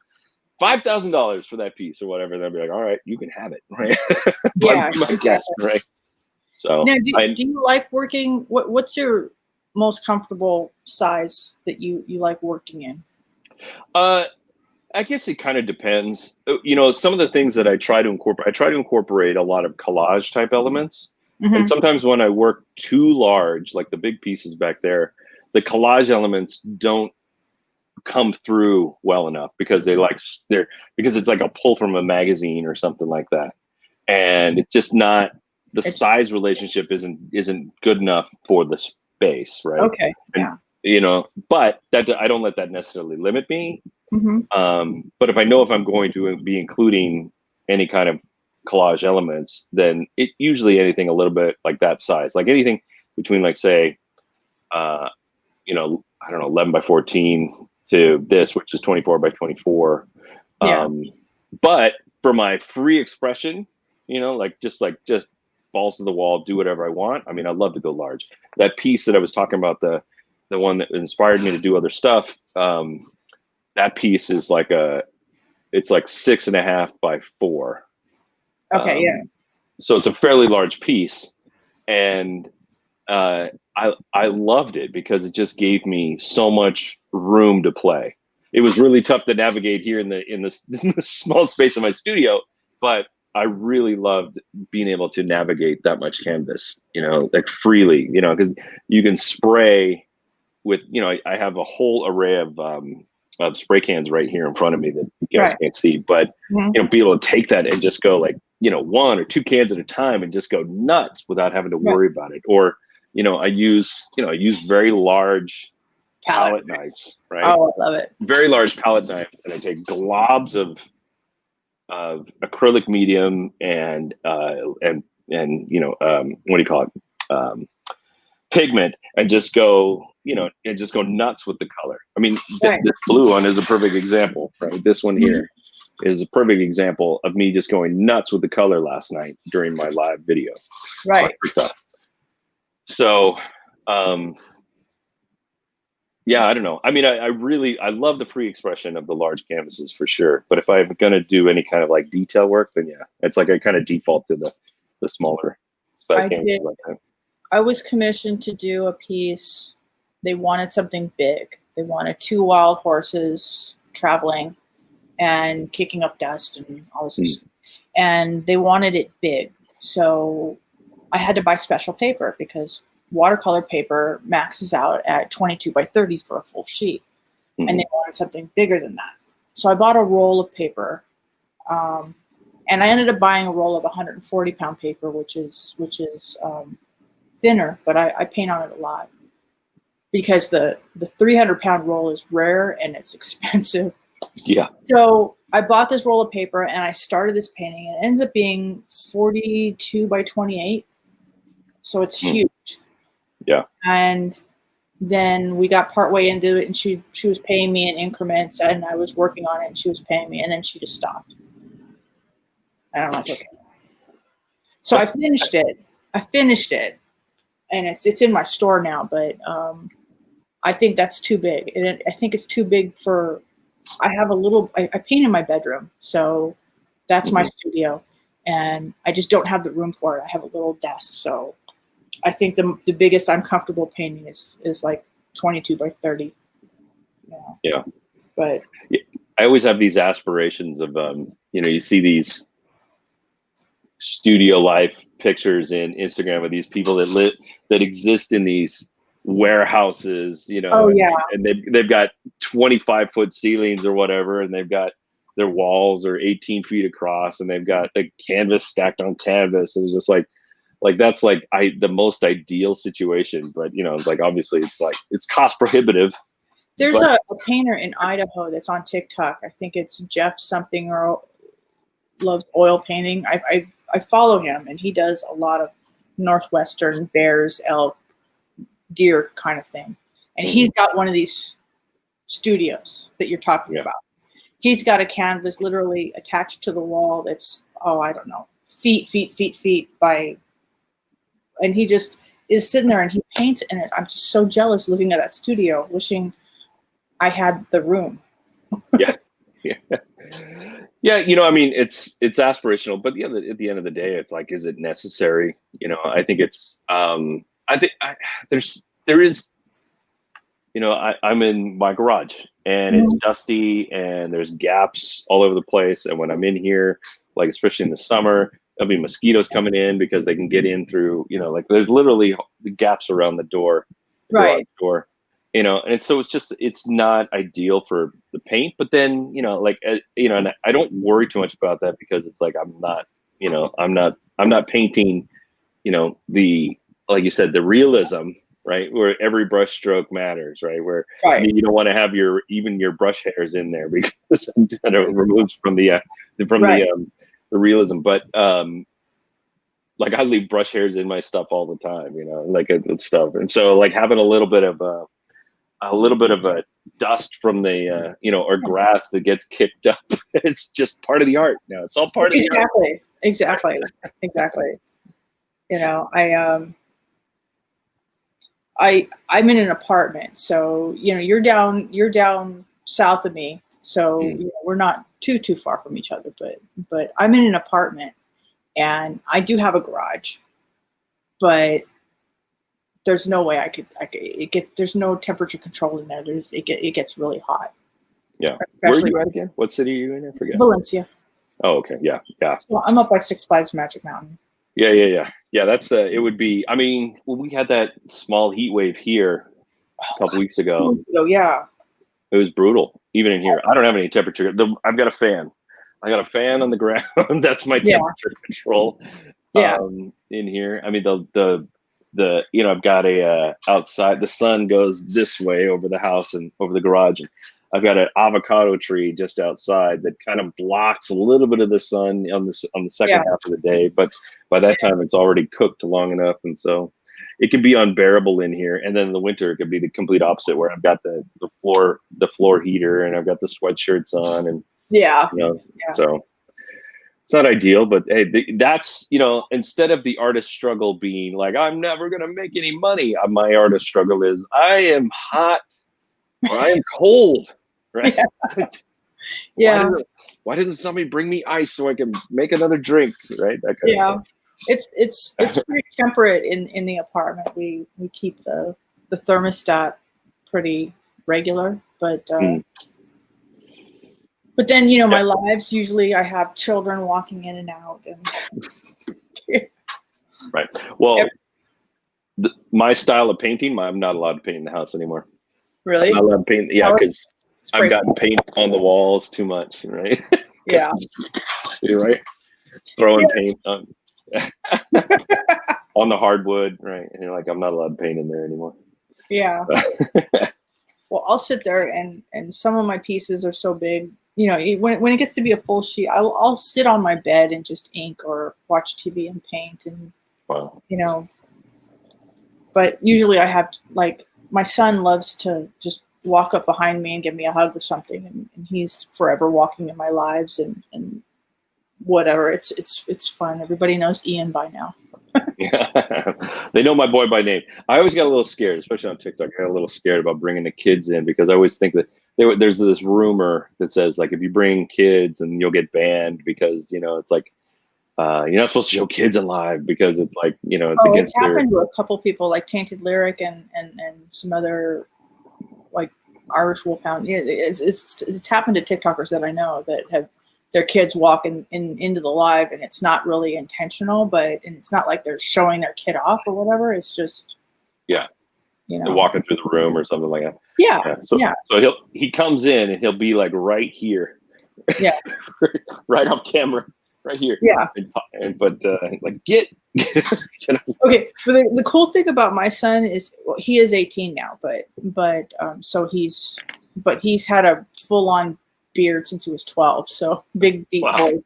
$5,000 for that piece or whatever, then I'd be like, all right, you can have it, right? Yeah, my guess, right? So now, do you like working? What's your most comfortable size that you like working in? I guess it kind of depends. Some of the things that I try to incorporate a lot of collage type elements. And sometimes when I work too large, like the big pieces back there, the collage elements don't come through well enough because because it's like a pull from a magazine or something like that. And it's just not, the size relationship isn't good enough for the space, right? Okay. And, but that, I don't let that necessarily limit me. But if I know if I'm going to be including any kind of collage elements, then it usually anything a little bit like that size, like anything between like say, I don't know, 11 by 14 to this, which is 24 by 24. Yeah. But for my free expression, just balls to the wall, do whatever I want. I mean, I'd love to go large. That piece that I was talking about, the one that inspired me to do other stuff, that piece is it's like 6.5 by 4. Okay. Yeah. So it's a fairly large piece, and I loved it because it just gave me so much room to play. It was really tough to navigate here in the small space of my studio, but I really loved being able to navigate that much canvas, like freely, because you can spray with, I have a whole array of spray cans right here in front of me that you guys can't see, but be able to take that and just go like, 1 or 2 cans at a time and just go nuts without having to worry about it. Or, I use very large palette knives, right? Oh, I love it. Very large palette knives, and I take globs of acrylic medium and what do you call it? Pigment, and just go, nuts with the color. I mean, this blue one is a perfect example, right? This one here is a perfect example of me just going nuts with the color last night during my live video. Right. So, yeah, I don't know. I mean, I love the free expression of the large canvases for sure. But if I'm going to do any kind of like detail work, then yeah, it's like I kind of default to the smaller size canvases like that. I was commissioned to do a piece. They wanted something big. They wanted 2 wild horses traveling and kicking up dust and all this. And they wanted it big. So I had to buy special paper because watercolor paper maxes out at 22 by 30 for a full sheet. And they wanted something bigger than that. So I bought a roll of paper. And I ended up buying a roll of 140-pound paper, which is thinner, but I paint on it a lot because the 300-pound roll is rare and it's expensive. Yeah. So I bought this roll of paper and I started this painting, and it ends up being 42 by 28. So it's huge. Yeah. And then we got partway into it, and she was paying me in increments, and I was working on it, and she was paying me, and then she just stopped. And I'm like, okay. So I finished it, and it's in my store now, but I think that's too big. And I think it's too big for. I paint in my bedroom, so that's my studio, and I just don't have the room for it. I have a little desk, so I think the biggest I'm comfortable painting is like 22 by 30. Yeah. But I always have these aspirations of, you see these studio life pictures in Instagram of these people that exist in these warehouses, oh yeah, and they've got 25-foot ceilings or whatever, and they've got their walls are 18 feet across, and they've got the canvas stacked on canvas. And it's just like that's like the most ideal situation, but like obviously it's cost prohibitive. There's a painter in Idaho that's on TikTok. I think it's Jeff something, or loves oil painting. I follow him, and he does a lot of northwestern bears, elk, deer kind of thing. And he's got one of these studios that you're talking about. He's got a canvas literally attached to the wall that's, I don't know, feet by, and he just is sitting there and he paints in it. I'm just so jealous looking at that studio, wishing I had the room. Yeah. I mean, it's aspirational, but at the end of the day, it's like, is it necessary? I think it's, I think there is, I'm in my garage, and it's dusty, and there's gaps all over the place. And when I'm in here, like, especially in the summer, there'll be mosquitoes coming in because they can get in through, like there's literally the gaps around the door, right? Door, and so it's not ideal for the paint. But then, and I don't worry too much about that because it's like, I'm not painting, the, like you said, the realism, right? Where every brush stroke matters, right? Where you don't want to have even your brush hairs in there because it removes from the realism. But like, I leave brush hairs in my stuff all the time, like stuff. And so, like, having a little bit of a dust from the or grass that gets kicked up, it's just part of the art now. It's all part of the art. Exactly. I'm in an apartment, so you're down south of me, so we're not too far from each other. But I'm in an apartment, and I do have a garage, but there's no way I could there's no temperature control in there. It gets really hot. Yeah. Where are you at again? What city are you in? I forget. Valencia. Oh, okay. Yeah. So I'm up by Six Flags Magic Mountain. Yeah. That's it would be. I mean, we had that small heat wave here a couple weeks ago. Yeah. It was brutal, even in here. I don't have any temperature. I've got a fan. I got a fan on the ground. That's my temperature control. Yeah. In here. I mean, the I've got a outside. The sun goes this way over the house and over the garage. And I've got an avocado tree just outside that kind of blocks a little bit of the sun on the second half of the day. But by that time, it's already cooked long enough, and so it can be unbearable in here. And then in the winter, it could be the complete opposite, where I've got the floor heater, and I've got the sweatshirts on, and so it's not ideal. But hey, that's instead of the artist struggle being like, I'm never gonna make any money, my artist struggle is, I am hot or I am cold. Right? Yeah. Why doesn't somebody bring me ice so I can make another drink? Right? That kind of thing. It's pretty temperate in the apartment. We keep the thermostat pretty regular, but then my lives, usually I have children walking in and out, and right. Well, my style of painting, I'm not allowed to paint in the house anymore. Really? I'm not allowed to paint, because I've gotten paint on the walls too much, right? Yeah. You're right. throwing paint on the hardwood, right? And you're like, I'm not allowed to paint in there anymore. Yeah. Well, I'll sit there and some of my pieces are so big, you know, when it gets to be a full sheet, I'll sit on my bed and just ink or watch TV and paint and, Wow. you know, but usually I have, like, my son loves to just walk up behind me and give me a hug or something. And he's forever walking in my lives and whatever. It's fun. Everybody knows Ian by now. Yeah. They know my boy by name. I always got a little scared, especially on TikTok. I got a little scared about bringing the kids in because I always think that there's this rumor that says, like, if you bring kids and you'll get banned because, you know, it's like, you're not supposed to show kids alive because it's like, you know, it's against their. It's happened to a couple people, like Tainted Lyric and some other, like, Irish Wolfhound. Yeah, it's happened to TikTokers that I know that have their kids walking into the live, and it's not really intentional, and it's not like they're showing their kid off or whatever. It's just, yeah, you know, they're walking through the room or something like that. Yeah. So he comes in and he'll be like right here. Yeah. Right off camera. Right here. Yeah. But like get you know? Okay. But the cool thing about my son is, well, he is 18 now, but so he's had a full on beard since he was 12. So big, deep voice.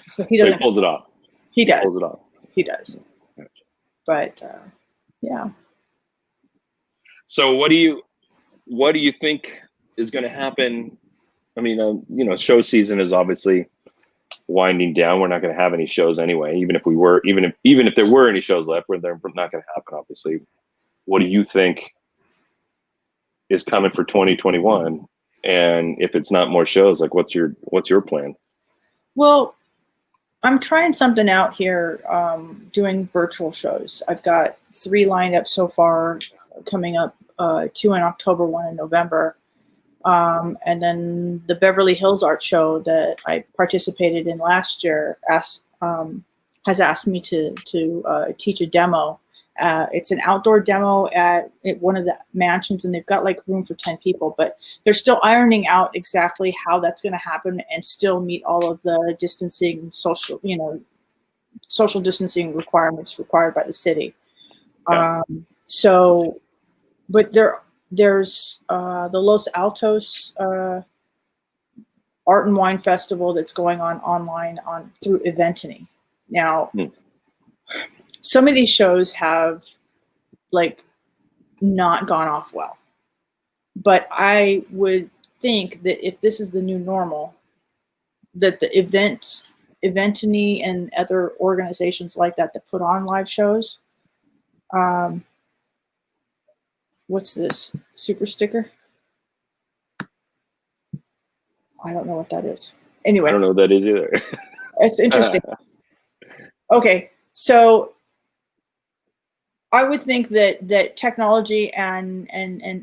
So he doesn't. So he pulls it off. He does. He pulls it off. He does. But yeah. So what do you think is going to happen? I mean, you know, show season is obviously winding down. We're not going to have any shows anyway. Even if there were any shows left, they're not going to happen. Obviously, what do you think is coming for 2021? And if it's not more shows, like what's your plan? Well, I'm trying something out here, doing virtual shows. I've got 3 lined up so far, coming up, 2 in October, 1 in November. And then the Beverly Hills Art Show that I participated in last year has asked me to teach a demo. It's an outdoor demo at one of the mansions, and they've got like room for 10 people, but they're still ironing out exactly how that's going to happen and still meet all of the distancing, social distancing requirements required by the city. Yeah. But there's the Los Altos Art and Wine Festival that's going on online through Eventany. Now, some of these shows have like not gone off well, but I would think that if this is the new normal, that the Eventany and other organizations like that put on live shows. What's this? Super sticker? I don't know what that is. Anyway. I don't know what that is either. It's interesting. Okay. So I would think that technology and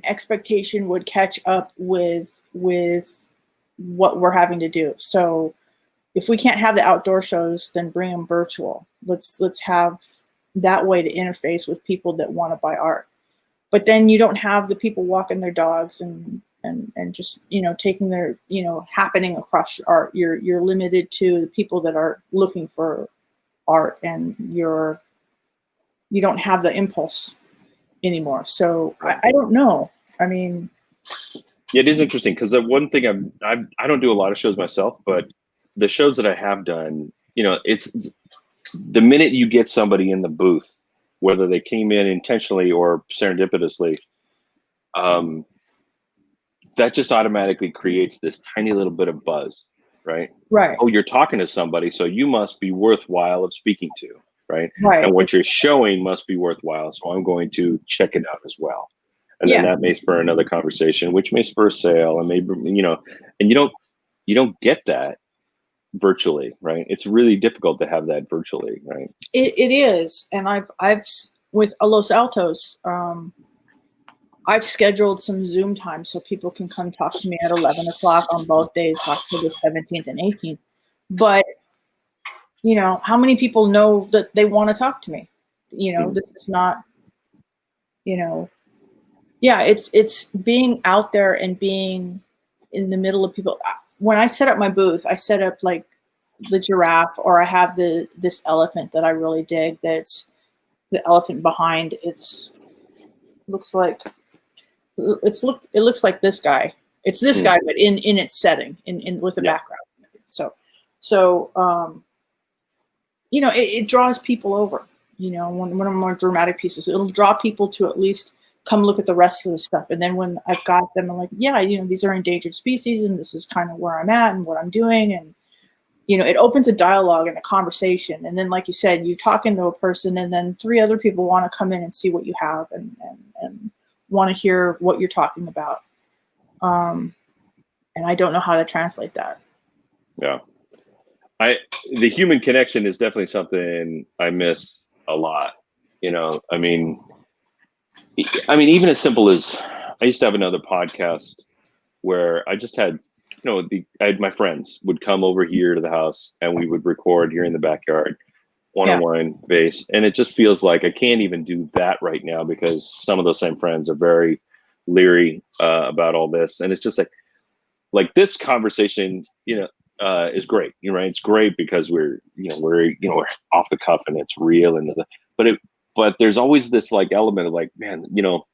expectation would catch up with what we're having to do. So if we can't have the outdoor shows, then bring them virtual. Let's have that way to interface with people that want to buy art. But then you don't have the people walking their dogs and just, taking their, happening across your art. You're limited to the people that are looking for art, and you don't have the impulse anymore. So I don't know. I mean, yeah, it is interesting because the one thing I don't do a lot of shows myself, but the shows that I have done, it's the minute you get somebody in the booth, whether they came in intentionally or serendipitously, that just automatically creates this tiny little bit of buzz, right? Right. Oh, you're talking to somebody, so you must be worthwhile of speaking to, right? Right. And what you're showing must be worthwhile, so I'm going to check it out as well. And then that may spur another conversation, which may spur a sale, and maybe, and you don't get that virtually, right? It's really difficult to have that virtually, right? It is, and I've with Los Altos, I've scheduled some Zoom time so people can come talk to me at 11 o'clock on both days, October 17th and 18th. But how many people know that they want to talk to me? This is not, it's being out there and being in the middle of people. when I set up my booth, I set up like the giraffe, or I have this elephant that I really dig. That's the elephant behind. It looks like this guy. It's this guy, but in its setting, in with the background. So you know, it draws people over. You know, one of the more dramatic pieces, it'll draw people to at least come look at the rest of the stuff. And then when I've got them, I'm like, yeah, you know, these are endangered species, and this is kind of where I'm at and what I'm doing. And, you know, it opens a dialogue and a conversation. And then, like you said, you're talking to a person, and then 3 other people want to come in and see what you have and want to hear what you're talking about. And I don't know how to translate that. Yeah. The human connection is definitely something I miss a lot. You know, I mean, even as simple as, I used to have another podcast where I just had, you know, my friends would come over here to the house and we would record here in the backyard, one-on-one base. And it just feels like I can't even do that right now because some of those same friends are very leery about all this. And it's just like this conversation, you know, is great. You're right. It's great because we're off the cuff and it's real. But there's always this like element of like, man, you know,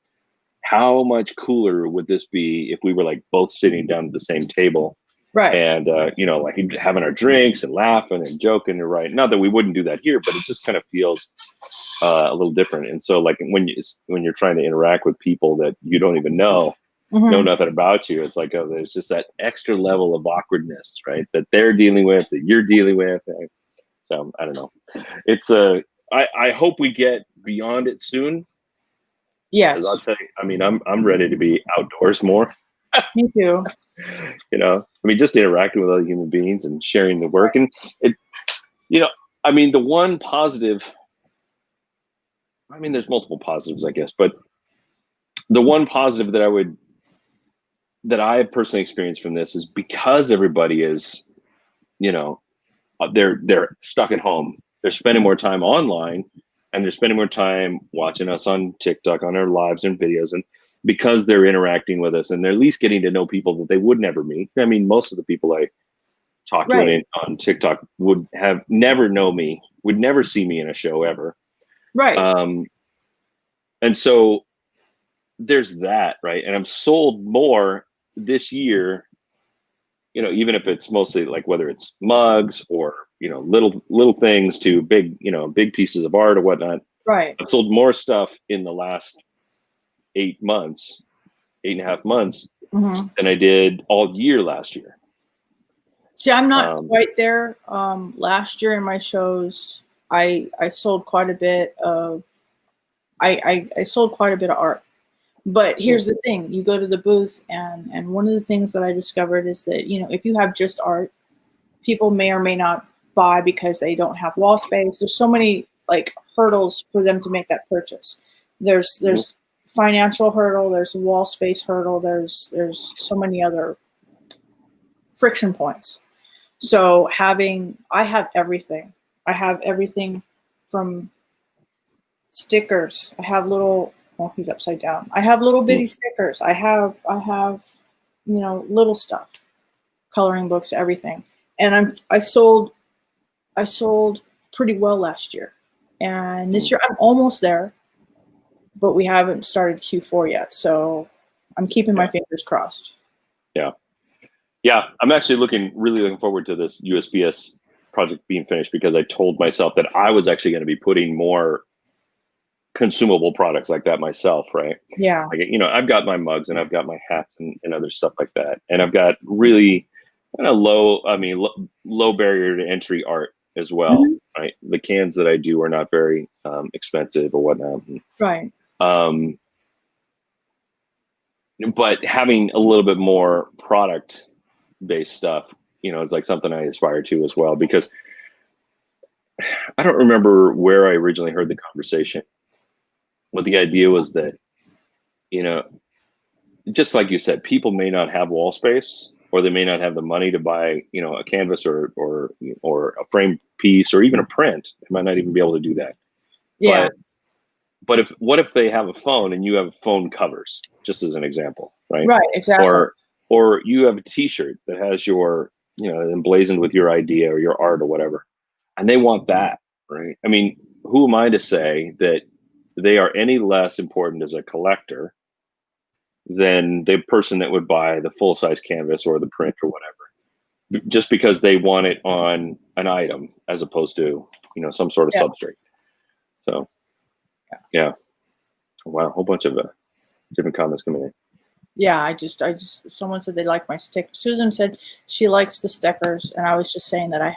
how much cooler would this be if we were like both sitting down at the same table, right? And you know, like having our drinks and laughing and joking, and right. Not that we wouldn't do that here, but it just kind of feels a little different. And so, like when you're trying to interact with people that you don't even know nothing about you, it's like there's just that extra level of awkwardness, right? That they're dealing with, that you're dealing with. So I don't know. It's I hope we get beyond it soon. Yes. I'll tell you, I mean, I'm ready to be outdoors more. Me too. You know, I mean, just interacting with other human beings and sharing the work. And it, you know, I mean, the one positive, I mean, there's multiple positives, I guess, but the one positive that I have personally experienced from this is because everybody is, you know, they're stuck at home. They're spending more time online, and they're spending more time watching us on TikTok, on our lives and videos. And because they're interacting with us and they're at least getting to know people that they would never meet. I mean, most of the people I talk to on TikTok would have never know me, would never see me in a show ever. Right. And so there's that, right? And I'm sold more this year, you know, even if it's mostly like whether it's mugs or, you know, little things to big, you know, big pieces of art or whatnot. Right. I've sold more stuff in the last 8 months, 8.5 months than I did all year last year. See, I'm not quite there. Last year in my shows, I sold quite a bit of, I sold quite a bit of art. But here's the thing, you go to the booth and one of the things that I discovered is that, you know, if you have just art, people may or may not buy because they don't have wall space. There's so many like hurdles for them to make that purchase. There's financial hurdle, there's wall space hurdle, there's so many other friction points. So I have everything. I have everything from stickers. I have little, well, he's upside down. I have little bitty stickers. I have, you know, little stuff, coloring books, everything. And I sold pretty well last year. And this year I'm almost there, but we haven't started Q4 yet. So I'm keeping my fingers crossed. Yeah. Yeah. I'm actually really looking forward to this USPS project being finished because I told myself that I was actually going to be putting more consumable products like that myself, right? Yeah. Like, you know, I've got my mugs and I've got my hats and other stuff like that. And I've got really kind of low barrier to entry art as well, right? The cans that I do are not very expensive or whatnot. Right. But having a little bit more product based stuff, you know, it's like something I aspire to as well, because I don't remember where I originally heard the conversation. What the idea was that, you know, just like you said, people may not have wall space, or they may not have the money to buy, you know, a canvas or a frame piece or even a print. They might not even be able to do that. Yeah. But what if they have a phone and you have phone covers, just as an example, right? Right, exactly. or you have a T-shirt that has your, emblazoned with your idea or your art or whatever, and they want that, right? I mean, who am I to say that they are any less important as a collector than the person that would buy the full-size canvas or the print or whatever, just because they want it on an item as opposed to, some sort of Yeah. substrate. So, yeah. Wow, a whole bunch of different comments coming in. Yeah, I just, someone said they like my stick. Susan said she likes the stickers, and I was just saying that I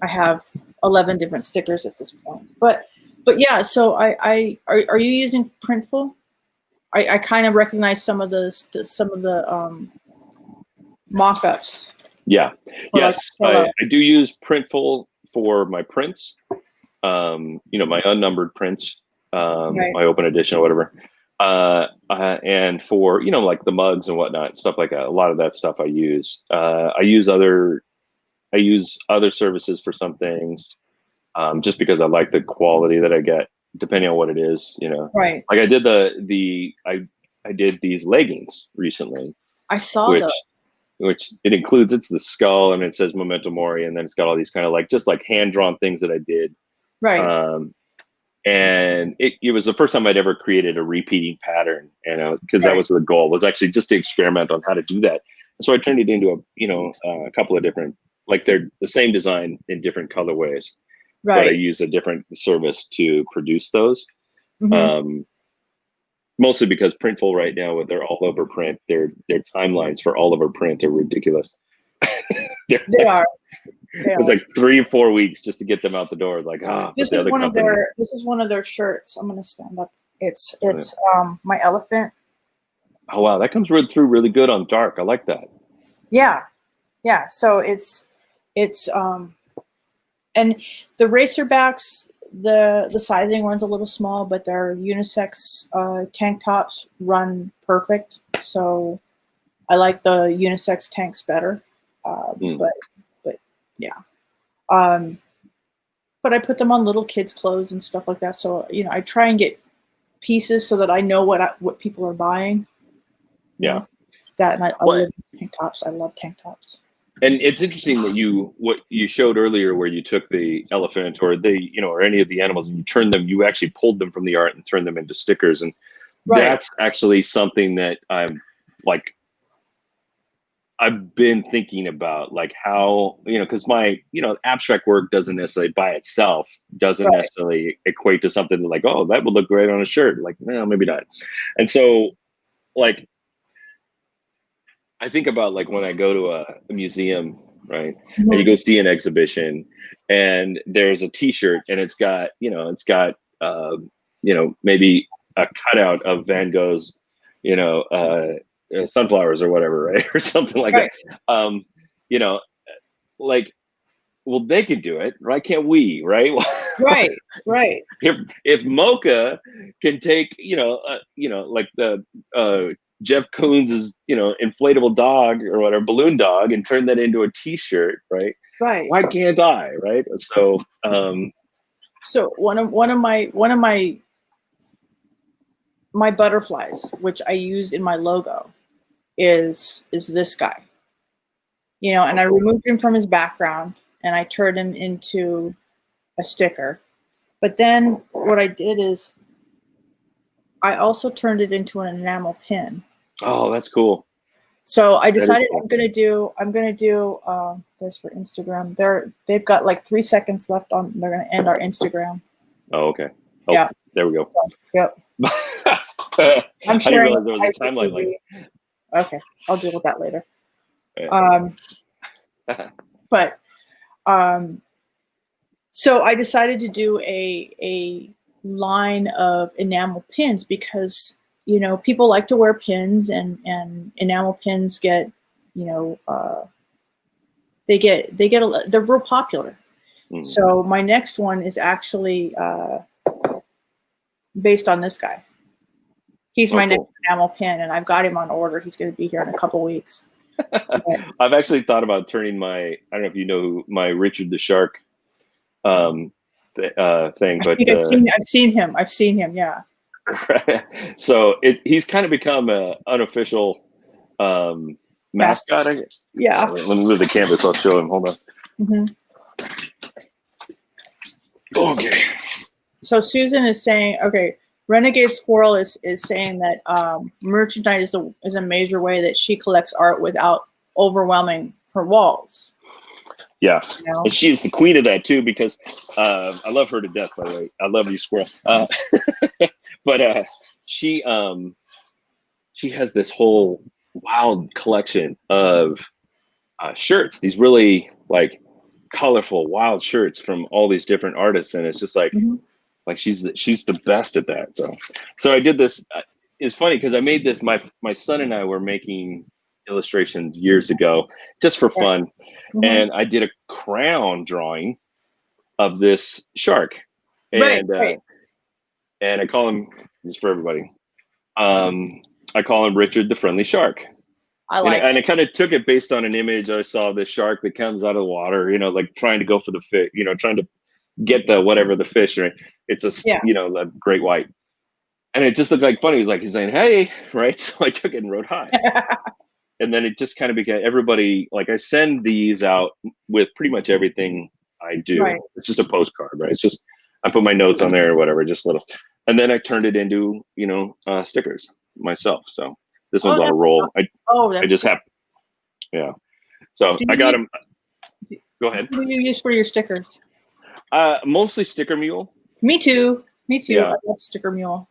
have 11 different stickers at this point. But yeah, so are you using Printful? I kind of recognize some of the mock-ups. Yeah. Yes, like, I do use Printful for my prints. My unnumbered prints, right. my open edition or whatever. And for, like the mugs and whatnot, stuff like that. A lot of that stuff I use. I use other services for some things, just because I like the quality that I get, depending on what it is, Right. Like I did I did these leggings recently. I saw those. Which it includes, it's the skull and it says Memento Mori, and then it's got all these kind of just hand-drawn things that I did. Right. And it was the first time I'd ever created a repeating pattern, because that was the goal, was actually just to experiment on how to do that. So I turned it into a couple of different, they're the same design in different colorways, right. but I use a different service to produce those. Mm-hmm. Mostly because Printful right now, they're all over print. Their timelines for all over print are ridiculous. They are. It was like 3 or 4 weeks just to get them out the door. This is one of their shirts. I'm gonna stand up. It's my elephant. Oh wow, that comes through really good on dark. I like that. Yeah. So it's and the racerbacks, the sizing runs a little small, but their unisex tank tops run perfect. So I like the unisex tanks better. But yeah. But I put them on little kids' clothes and stuff like that. So I try and get pieces so that I know what people are buying. Yeah. That, and I love tank tops. I love tank tops. And it's interesting that what you showed earlier, where you took the elephant or or any of the animals, and you actually pulled them from the art and turned them into stickers. And that's actually something that I've been thinking about, how, because my, abstract work doesn't necessarily by itself necessarily equate to something like, oh, that would look great on a shirt. No, maybe not. And so I think about when I go to a museum, right? Mm-hmm. And you go see an exhibition, and there's a T-shirt, and it's got maybe a cutout of Van Gogh's, sunflowers or whatever, right? Or something like that. Well, they can do it. Why can't we? Right. Right. If Mocha can take, the Jeff Koons' inflatable dog or whatever, balloon dog, and turn that into a T-shirt, right? Why can't I? Right. So so one of my butterflies, which I use in my logo, is this guy. And I removed him from his background and I turned him into a sticker. But then what I did is I also turned it into an enamel pin. Oh, that's cool. So I decided cool. I'm gonna do this for Instagram. They've got 3 seconds left on. They're gonna end our Instagram. Oh, okay. Oh, yeah. There we go. Yep. I'm sure there was a timeline Okay, I'll deal with that later. Yeah. So I decided to do a line of enamel pins because people like to wear pins, and enamel pins get they're real popular. Mm. So my next one is actually based on this guy. He's my next enamel pin, and I've got him on order. He's going to be here in a couple weeks. I've actually thought about turning I don't know if you know my Richard the Shark thing, but I've seen him. Yeah. So he's kind of become an unofficial mascot. Yeah. Let me move the canvas. I'll show him. Hold on. Mm-hmm. Okay. So Susan is saying, okay, Renegade Squirrel is saying that merchandise is a major way that she collects art without overwhelming her walls. Yeah, You know? and she is the queen of that too, because I love her to death. By the way, I love you, Squirrel. But she has this whole wild collection of shirts. These really like colorful, wild shirts from all these different artists, and it's just like she's the best at that. So I did this. It's funny because I made this. My son and I were making illustrations years ago just for fun. And I did a crayon drawing of this shark, and and I call him, just for everybody, I call him Richard the Friendly Shark. And I kind of took it based on an image I saw of this shark that comes out of the water, like trying to go for the fish, trying to get the fish. Right? It's a great white, and it just looked like funny. He's saying, "Hey," right? So I took it and wrote "Hi." And then it just kind of became everybody, like I send these out with pretty much everything I do. Right. It's just a postcard, right? It's just, I put my notes on there or whatever, just little. And then I turned it into, stickers myself. So this one's on a roll. I just have, yeah. So I got them. Go ahead. What do you use for your stickers? Mostly Sticker Mule. Me too. Yeah. I love Sticker Mule.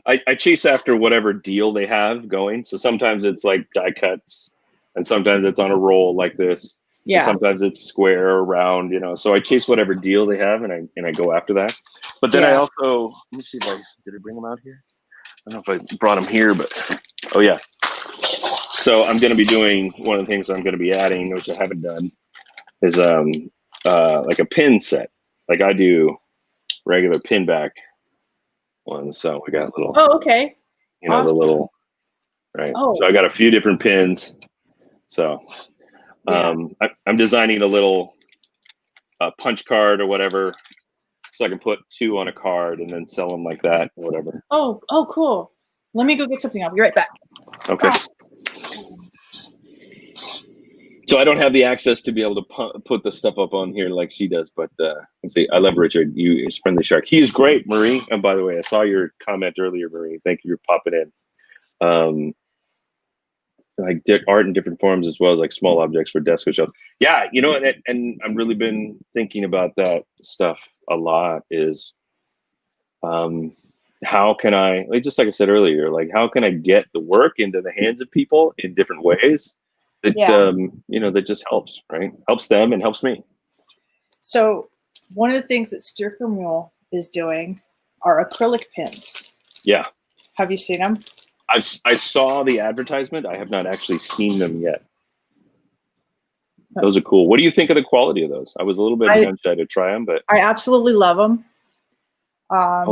I chase after whatever deal they have going. So sometimes it's like die cuts, and sometimes it's on a roll like this. Yeah. And sometimes it's square or round, So I chase whatever deal they have, and I go after that. But then I also, let me see if did I bring them out here? I don't know if I brought them here, but oh yeah. So I'm going to be doing, one of the things I'm going to be adding, which I haven't done, is like a pin set. Like I do regular pin back ones. So we got little. Oh, okay. Awesome. The little, right. Oh. So I got a few different pins. So I'm designing a little punch card or whatever, so I can put 2 on a card and then sell them like that or whatever. Oh, cool. Let me go get something. I'll be right back. Okay. So I don't have the access to be able to put the stuff up on here like she does, but let's see. I love Richard. You is Friendly Shark. He is great, Marie. And by the way, I saw your comment earlier, Marie. Thank you for popping in. Like art in different forms, as well as like small objects for desk or shelf. Yeah, and I've really been thinking about that stuff a lot. Is how can I, just like I said earlier, like how can I get the work into the hands of people in different ways? That that just helps, right? Helps them and helps me. So one of the things that Sticker Mule is doing are acrylic pins. Yeah. Have you seen them? I saw the advertisement. I have not actually seen them yet. Those are cool. What do you think of the quality of those? I was a little bit gun shy to try them, but I absolutely love them.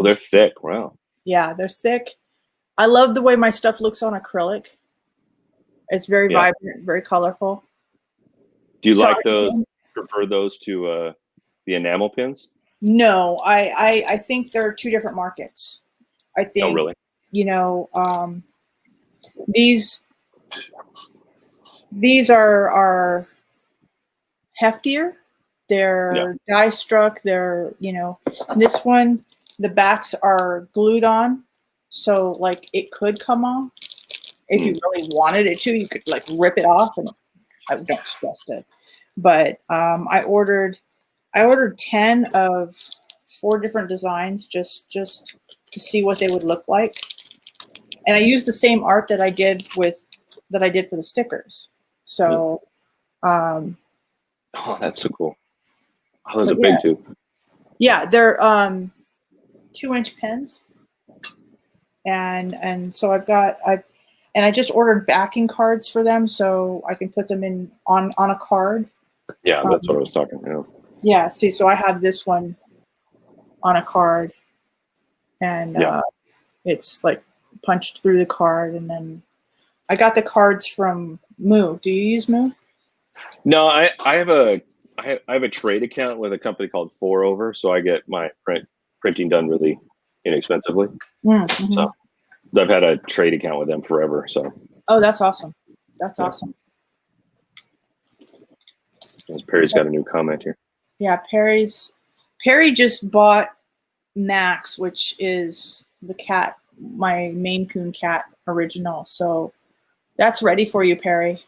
They're thick. Wow. Yeah, they're thick. I love the way my stuff looks on acrylic. It's very vibrant, very colorful. Do you like those? Prefer those to the enamel pins? No, I think they're 2 different markets. I think. Oh, really? These are heftier. They're die struck. They're this one, the backs are glued on, so like it could come off. If you really wanted it to, you could like rip it off, and I won't stress it. But I ordered 10 of 4 different designs just to see what they would look like, and I used the same art that I did for the stickers. So, oh, that's so cool. Oh, those are big too. Yeah, they're 2-inch pens, and so I just ordered backing cards for them so I can put them in on a card. Yeah, that's what I was talking about. Yeah, see, so I have this one on a card, and it's like punched through the card, and then I got the cards from Moo. Do you use Moo? No, I have a trade account with a company called 4over, so I get my printing done really inexpensively. Mm-hmm. So I've had a trade account with them forever. So. Oh, that's awesome. That's Yeah. awesome. Perry's got a new comment here. Yeah, Perry just bought Max, which is the cat, my Maine Coon cat original. So that's ready for you, Perry.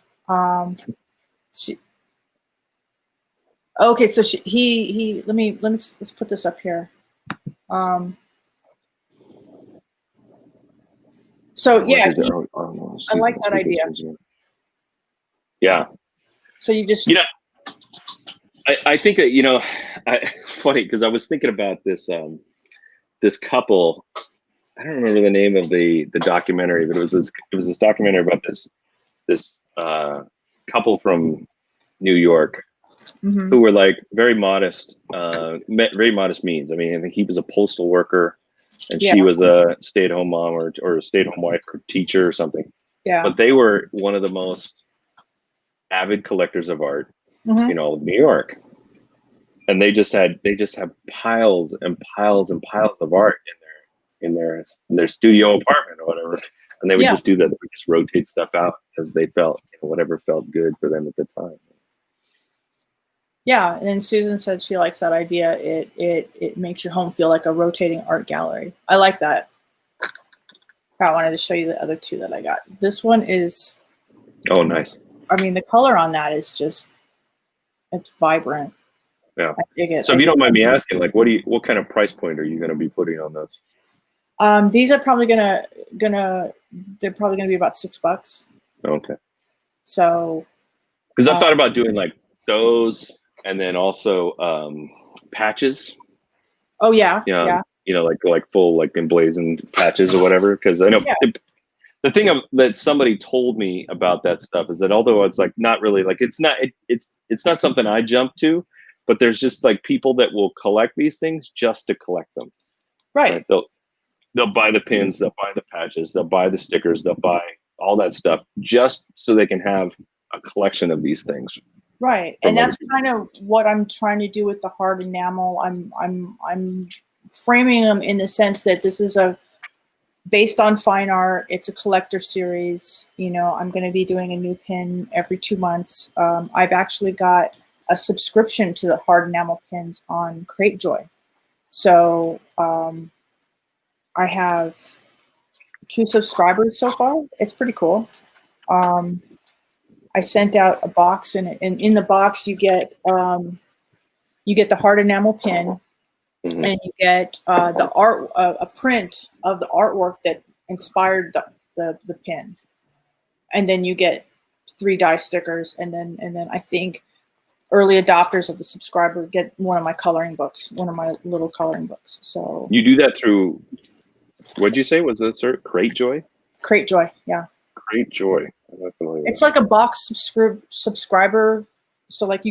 Okay, so he let's put this up here. So yeah, I like that idea. Yeah. So you just, I think that, funny because I was thinking about this this couple. I don't remember the name of the documentary, but it was this documentary about this couple from New York who were like very modest means. I mean, I think he was a postal worker and she was a stay-at-home mom or a stay-at-home wife or teacher or something. Yeah. But they were one of the most avid collectors of art in all of New York. And they just have piles and piles and piles of art in their studio apartment or whatever. And they would just do that. They would just rotate stuff out as they felt, whatever felt good for them at the time. Yeah, and then Susan said she likes that idea. It makes your home feel like a rotating art gallery. I like that. I wanted to show you the other two that I got. This one is, oh, nice. I mean, the color on that is just, it's vibrant. Yeah. I dig it. So if you don't mind me asking, like, what kind of price point are you going to be putting on those? These are probably they're probably gonna be about $6. Okay. So. Because I've thought about doing like those, and then also patches. Oh yeah, yeah. Like full like emblazoned patches or whatever. Because I know the thing that somebody told me about that stuff is that although it's like not really like it's not something I jump to, but there's just like people that will collect these things just to collect them. Right. They'll buy the pins, they'll buy the patches, they'll buy the stickers, they'll buy all that stuff just so they can have a collection of these things. Right, and that's kind of what I'm trying to do with the hard enamel. I'm framing them in the sense that this is based on fine art. It's a collector series. I'm going to be doing a new pin every 2 months. I've actually got a subscription to the hard enamel pins on Cratejoy. So I have 2 subscribers so far. It's pretty cool. I sent out a box, and in the box you get the hard enamel pin, and you get the art, a print of the artwork that inspired the pin, and then you get 3 die stickers, and then I think early adopters of the subscriber get one of my coloring books, one of my little coloring books. So you do that through, what'd you say? Was this Cratejoy? Cratejoy, yeah. Cratejoy. It's like a box subscriber. So like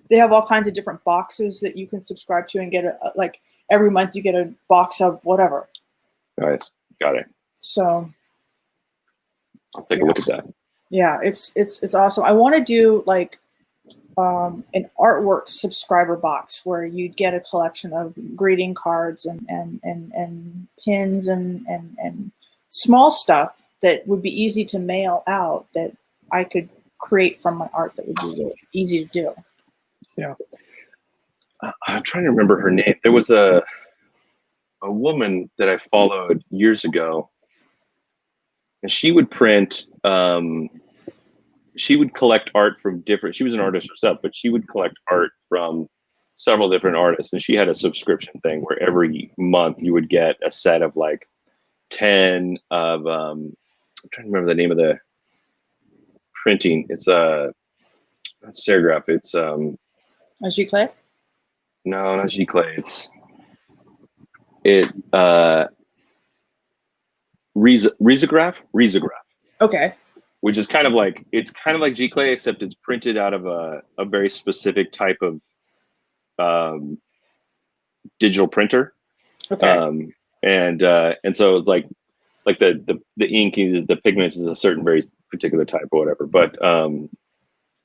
they have all kinds of different boxes that you can subscribe to and get like every month you get a box of whatever. Nice, got it. So I'll take a look at that. Yeah, it's awesome. I want to do like an artwork subscriber box where you'd get a collection of greeting cards and pins and small stuff that would be easy to mail out that I could create from my art that would be really easy to do. Yeah. I'm trying to remember her name. There was a woman that I followed years ago, and she would print, she would collect art from she was an artist herself, but she would collect art from several different artists. And she had a subscription thing where every month you would get a set of like 10 of, I'm trying to remember the name of the printing. It's not serigraph. It's Giclée? No, not Giclée. Risograph. Okay. Which is kind of like Giclée, except it's printed out of a very specific type of digital printer. Okay. And so it's like the ink, the pigments is a certain very particular type or whatever. But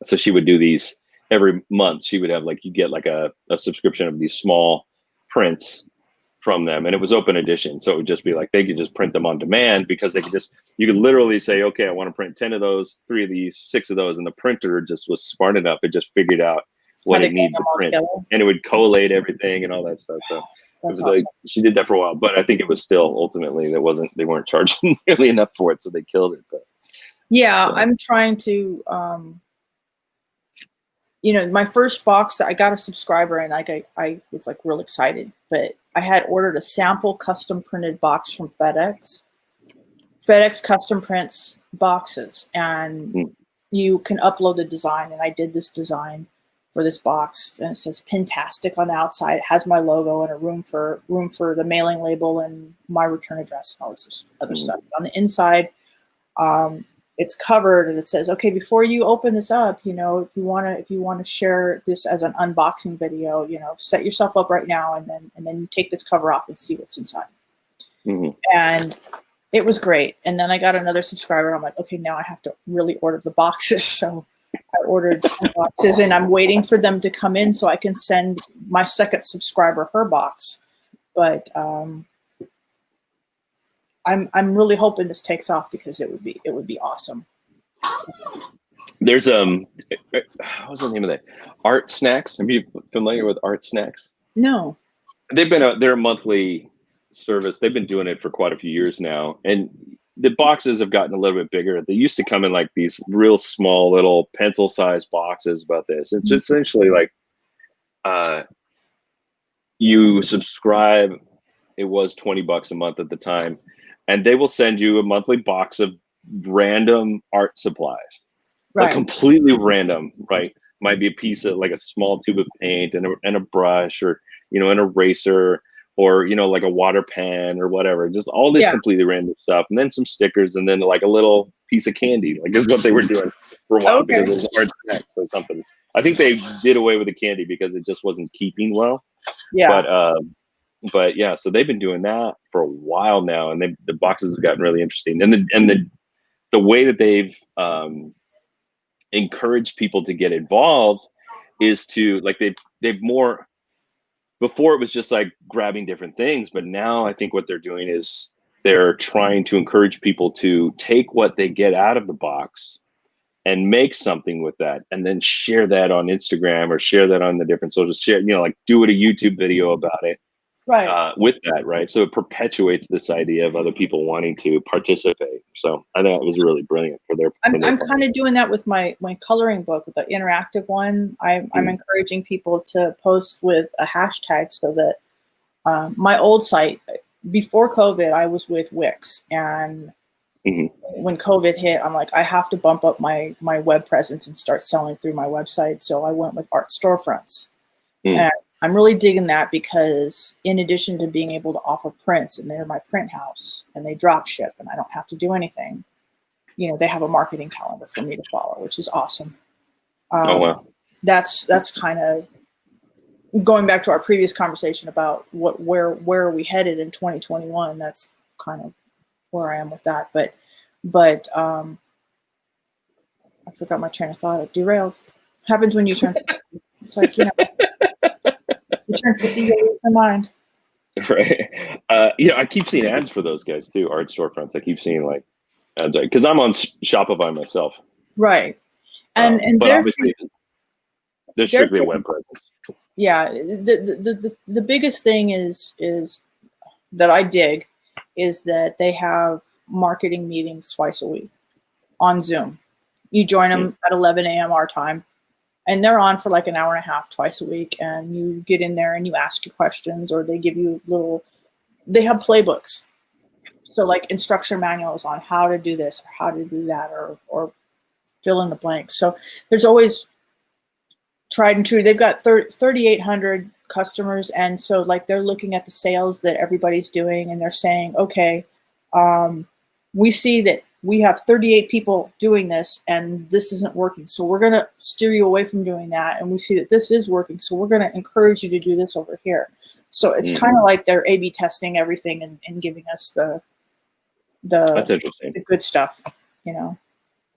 so she would do these every month. She would have like, you get like a subscription of these small prints from them, and it was open edition. So it would just be like, they could just print them on demand, because you could literally say, okay, I want to print 10 of those, 3 of these, 6 of those. And the printer just was smart enough. It just figured out what it needed to print, and it would collate everything and all that stuff. So it was awesome. like, she did that for a while, but I think it was still ultimately they weren't charging nearly enough for it. So they killed it. But yeah, so. I'm trying to, my first box that I got a subscriber, and I was like real excited, but I had ordered a sample custom printed box from FedEx. FedEx custom prints boxes, and you can upload the design. And I did this design for this box, and it says Pintastic on the outside. It has my logo and a room for the mailing label and my return address and all this other stuff. On the inside, it's covered, and it says, okay, before you open this up, if you want to share this as an unboxing video, set yourself up right now, and then you take this cover off and see what's inside. And it was great. And then I got another subscriber, and I'm like, okay, now I have to really order the boxes. So I ordered 10 boxes, and I'm waiting for them to come in so I can send my second subscriber her box. But I'm really hoping this takes off, because it would be awesome. There's what was the name of that? Art Snacks. Are you familiar with Art Snacks? No. They're a monthly service. They've been doing it for quite a few years now, and the boxes have gotten a little bit bigger. They used to come in like these real small little pencil-sized boxes. About this, it's essentially like you subscribe. It was $20 a month at the time, and they will send you a monthly box of random art supplies, right? Like completely random, right? Might be a piece of like a small tube of paint and a brush, or an eraser, or like a water pen or whatever. Just all this completely random stuff, and then some stickers, and then like a little piece of candy. Like, this is what they were doing for a while, because it was Art Snacks or something. I think they did away with the candy because it just wasn't keeping well. Yeah. But yeah, so they've been doing that for a while now, and the boxes have gotten really interesting. And the way that they've encouraged people to get involved is to, like, they've more. Before it was just like grabbing different things, but now I think what they're doing is they're trying to encourage people to take what they get out of the box and make something with that, and then share that on Instagram, or share that on the different social share, like do it a YouTube video about it. Right. With that, right? So it perpetuates this idea of other people wanting to participate. So I thought it was really brilliant for their. I'm kind of doing that with my coloring book, with the interactive one. I'm encouraging people to post with a hashtag, so that my old site before COVID, I was with Wix, and when COVID hit, I'm like, I have to bump up my web presence and start selling through my website. So I went with Art Storefronts, and I'm really digging that, because in addition to being able to offer prints, and they're my print house, and they drop ship, and I don't have to do anything, they have a marketing calendar for me to follow, which is awesome. Oh, wow. That's kind of going back to our previous conversation about where are we headed in 2021. That's kind of where I am with that. But I forgot my train of thought. It derailed. Happens when you turn. It's like, you turn 50, you lose your mind. Right. I keep seeing ads for those guys too, Art Storefronts. I keep seeing like ads, because I'm on Shopify myself. Right. And but obviously they're strictly a web presence. Yeah. The biggest thing is that I dig is that they have marketing meetings twice a week on Zoom. You join them at 11 a.m. our time, and they're on for like an hour and a half twice a week. And you get in there and you ask your questions, or they give you they have playbooks. So like instruction manuals on how to do this or how to do that, or fill in the blanks. So there's always tried and true. They've got 3,800 customers. And so like they're looking at the sales that everybody's doing, and they're saying, okay, we see that we have 38 people doing this and this isn't working. So we're going to steer you away from doing that. And we see that this is working. So we're going to encourage you to do this over here. So it's kind of like they're A/B testing everything and giving us that's interesting, the good stuff,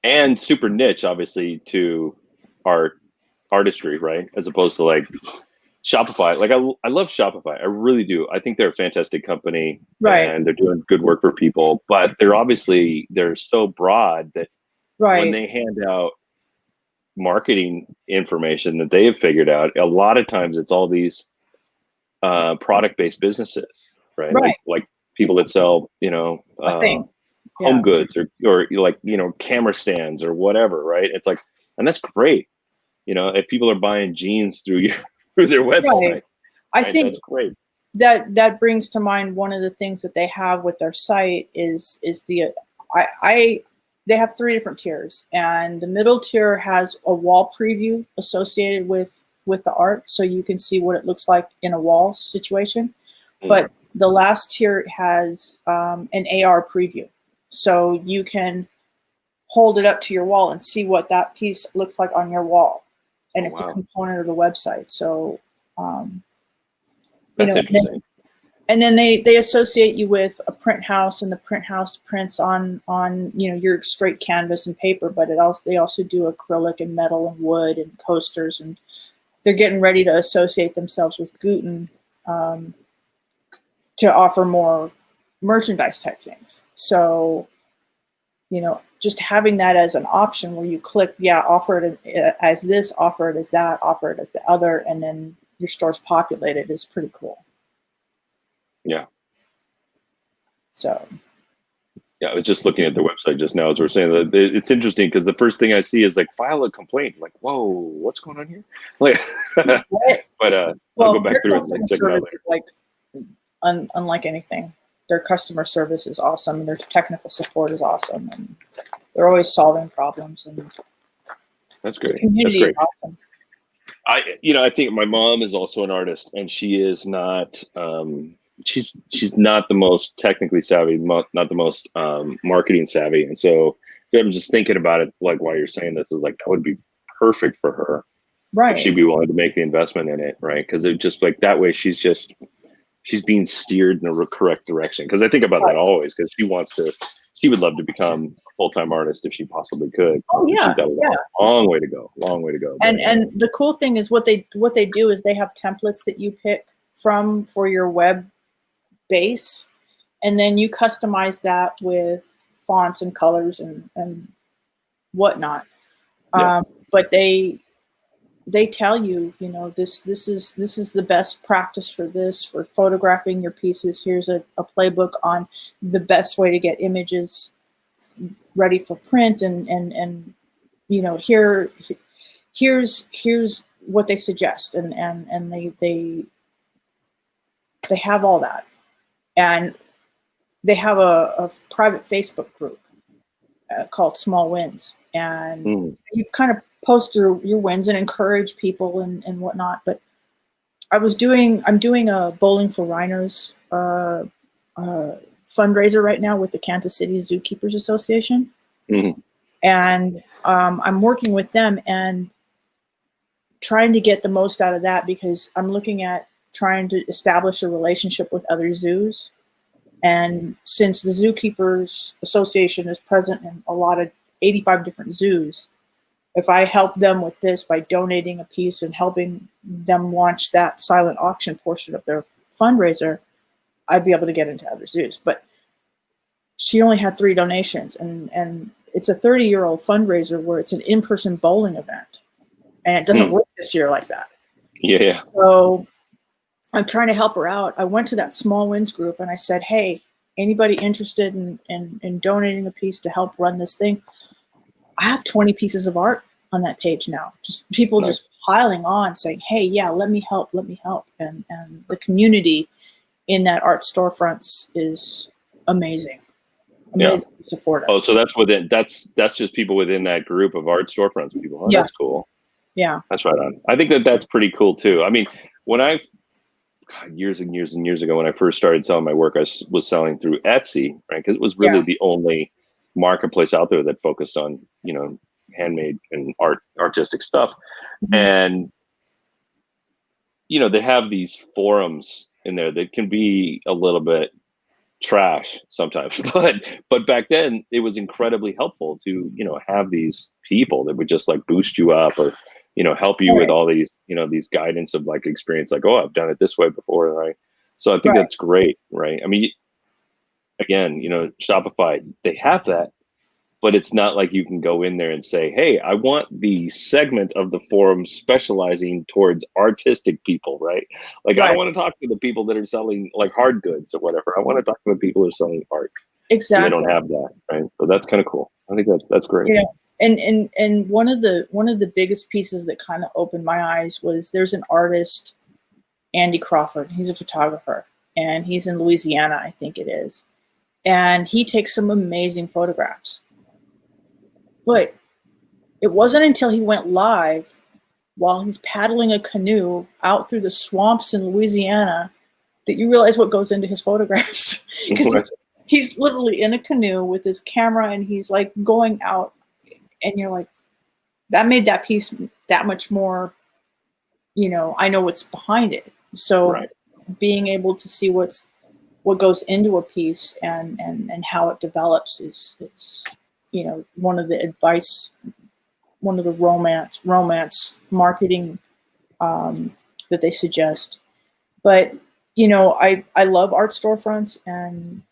And super niche, obviously, to art artistry, right? As opposed to like Shopify, like I love Shopify. I really do. I think they're a fantastic company Right. and they're doing good work for people, but they're so broad that when Right. they hand out marketing information that they have figured out, a lot of times it's all these product-based businesses, right? Right. Like people that sell, I think. home Yeah. goods or like, camera stands or whatever, right? It's like, and that's great. If people are buying jeans through through their Right. website, I right? think That's great. that brings to mind one of the things that they have with their site is I they have 3 different tiers, and the middle tier has a wall preview associated with the art, so you can see what it looks like in a wall situation. But the last tier has an AR preview, so you can hold it up to your wall and see what that piece looks like on your wall, and Oh, it's a wow. component of the website. So um, That's interesting. and then they associate you with a print house, and the print house prints on your straight canvas and paper, but they also do acrylic and metal and wood and coasters, and they're getting ready to associate themselves with Guten to offer more merchandise type things. So just having that as an option where you click, offer it as this, offer it as that, offer it as the other, and then your store's populated is pretty cool. Yeah. So Yeah, I was just looking at their website just now as we're saying that it's interesting because the first thing I see is like file a complaint. Like, whoa, what's going on here? Like, but I'll go back through it and check it out later. Is like unlike anything. Their customer service is awesome, and their technical support is awesome, and they're always solving problems. And that's great. The community That's great. is awesome. I think my mom is also an artist, and she is not. She's not the most technically savvy, not the most marketing savvy, and so I'm just thinking about it. Like while you're saying this, is like that would be perfect for her, right? If she'd be willing to make the investment in it, right? Because it just like that way, she's being steered in the correct direction. Because I think about that always. Because she would love to become a full-time artist if she possibly could. Oh yeah, she's got a long way to go. Long way to go. And the cool thing is what they do is they have templates that you pick from for your web base, and then you customize that with fonts and colors and whatnot. Yeah. But they tell you, this is the best practice for this, for photographing your pieces. Here's a playbook on the best way to get images ready for print, and here's what they suggest, and they have all that. And they have a private Facebook group called Small Wins, and you kind of post your wins and encourage people and whatnot. But I'm doing a Bowling for Rhinos fundraiser right now with the Kansas City Zookeepers Association, and I'm working with them and trying to get the most out of that, because I'm looking at trying to establish a relationship with other zoos. And since the Zookeepers Association is present in a lot of 85 different zoos, if I help them with this by donating a piece and helping them launch that silent auction portion of their fundraiser, I'd be able to get into other zoos. But she only had 3 donations, and it's a 30-year-old fundraiser where it's an in-person bowling event, and it doesn't work this year like that. Yeah. So I'm trying to help her out. I went to that Small Wins group and I said, hey, anybody interested in donating a piece to help run this thing? I have 20 pieces of art on that page now. Just people just piling on saying, hey, yeah, let me help. And the community in that art storefronts is amazing. Amazing supportive. Oh, so that's just people within that group of art storefronts people. Oh, that's cool. Yeah. That's right on. I think that's pretty cool too. I mean, when years and years and years ago, when I first started selling my work, I was selling through Artsy, right? Because it was really the only marketplace out there that focused on, handmade and artistic stuff. And, they have these forums in there that can be a little bit trash sometimes, but back then it was incredibly helpful to, have these people that would just like boost you up or help you with Right. all these, these guidance of like experience, like, oh, I've done it this way before, right? So I think Right. that's great, right? I mean, again, Shopify, they have that, but it's not like you can go in there and say, hey, I want the segment of the forum specializing towards artistic people, right? Like, I don't Right. want to talk to the people that are selling like hard goods or whatever. I want to talk to the people who are selling art. And they don't Exactly. have that, right? So that's kind of cool. I think that's great. Yeah. And one of the biggest pieces that kind of opened my eyes was there's an artist, Andy Crawford. He's a photographer, and he's in Louisiana, I think it is. And he takes some amazing photographs. But it wasn't until he went live while he's paddling a canoe out through the swamps in Louisiana that you realize what goes into his photographs. Because he's literally in a canoe with his camera and he's like going out, and you're like, that made that piece that much more, I know what's behind it. So Right. being able to see what goes into a piece and how it develops is one of the romance marketing that they suggest. But I love art storefronts, and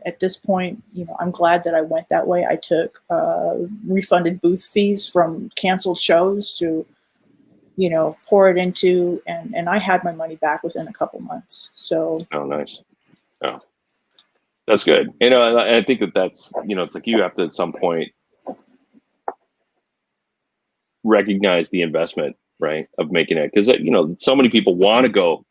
at this point, I'm glad that I went that way. I took refunded booth fees from canceled shows to pour it into, and I had my money back within a couple months. So Oh, nice. Oh, that's good. And I think that's, it's like you have to at some point recognize the investment, right, of making it, because so many people want to go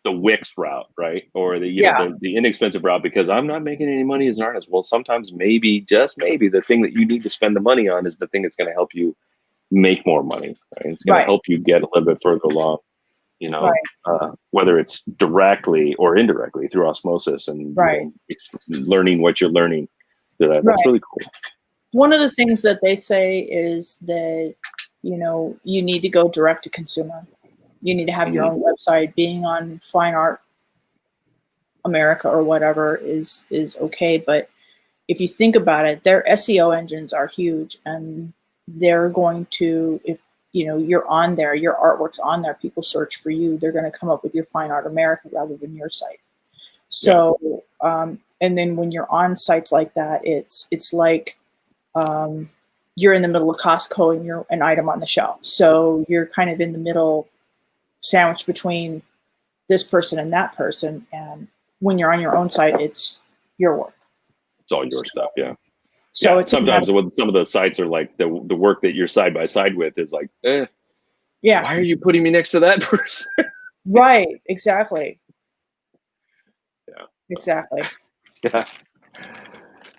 the Wix route, right, or yeah, the inexpensive route because I'm not making any money as an artist. Well, sometimes maybe, just maybe, the thing that you need to spend the money on is the thing that's going to help you make more money, right? It's going to right, help you get a little bit further along, right, whether it's directly or indirectly through osmosis and right, learning what you're learning. That's right. really cool. One of the things that they say is that you need to go direct to consumer. You need to have your own website. Being on Fine Art America or whatever is okay, but if you think about it, their SEO engines are huge, and they're going to, if you're on there, your artwork's on there, people search for you, they're going to come up with your Fine Art America rather than your site. So and then when you're on sites like that, it's like you're in the middle of Costco and you're an item on the shelf, so you're kind of in the middle, sandwiched between this person and that person. And when you're on your own site, it's your work. It's all your stuff. Yeah. So it's sometimes what some of the sites are like, the work that you're side by side with is like, yeah, why are you putting me next to that person? right, exactly. Yeah, Exactly. yeah,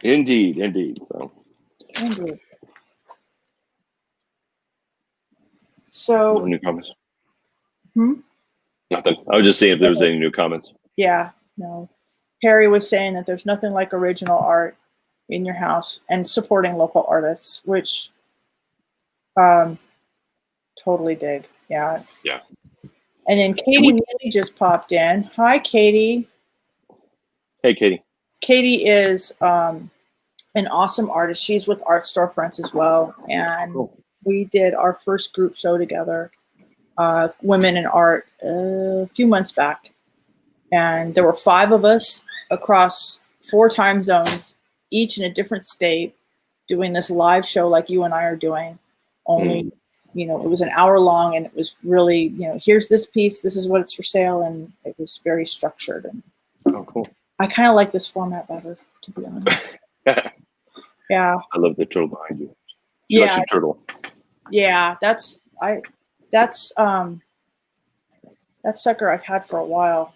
indeed. So Indeed. no So new comments. hmm? Nothing. I was just seeing if there was any new comments. Yeah, no. Perry was saying that there's nothing like original art in your house and supporting local artists, which totally dig. Yeah. Yeah. And then Katie Neely just popped in. Hi, Katie. Hey, Katie. Katie is an awesome artist. She's with Art Storefronts as well. And we did our first group show together, Women in Art, a few months back. And there were 5 of us across 4 time zones, each in a different state, doing this live show like you and I are doing. Only, it was an hour long, and it was really, here's this piece, this is what it's for sale, and it was very structured. And oh, cool. I kind of like this format better, to be honest. Yeah. I love the turtle behind you. Yeah. Turtle. Yeah, that sucker I've had for a while.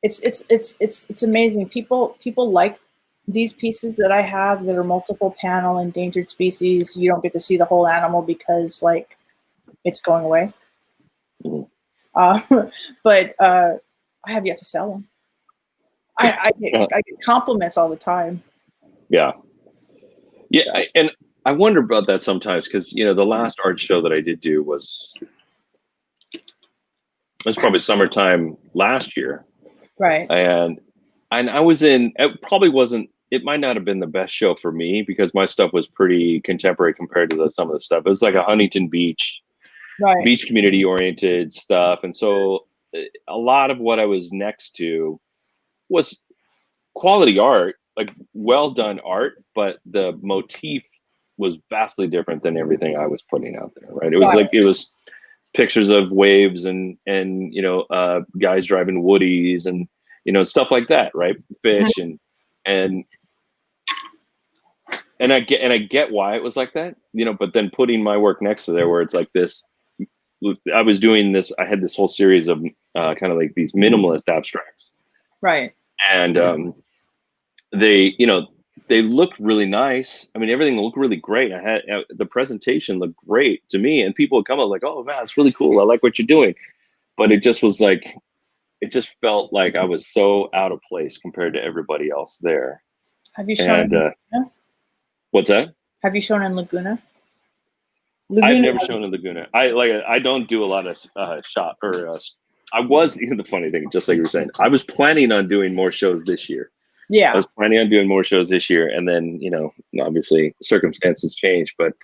It's amazing. People like these pieces that I have that are multiple panel endangered species. You don't get to see the whole animal because it's going away. But I have yet to sell them. I get compliments all the time. Yeah. And I wonder about that sometimes, because the last art show that I did do was probably summertime last year. Right. And I was in, it might not have been the best show for me because my stuff was pretty contemporary compared to some of the stuff. It was like a Huntington Beach Right. beach community oriented stuff. And so a lot of what I was next to was quality art, like well done art, but the motif was vastly different than everything I was putting out there, right? It was Right. like, it was pictures of waves and guys driving woodies and stuff like that, right? Fish and I get why it was like that, but then putting my work next to there where it's like this, I was doing this, I had this whole series of kind of like these minimalist abstracts. Right. And they looked really nice. I mean, everything looked really great. I had the presentation looked great to me, and people would come up like, "Oh man, it's really cool. I like what you're doing." But it just was like, it just felt like I was so out of place compared to everybody else there. Have you shown And in Laguna? what's that? Have you shown in Laguna? I've never shown in Laguna. I don't do a lot of shop or I was the funny thing, just like you were saying, I was planning on doing more shows this year. Yeah. I was planning on doing more shows this year, and then obviously circumstances change. But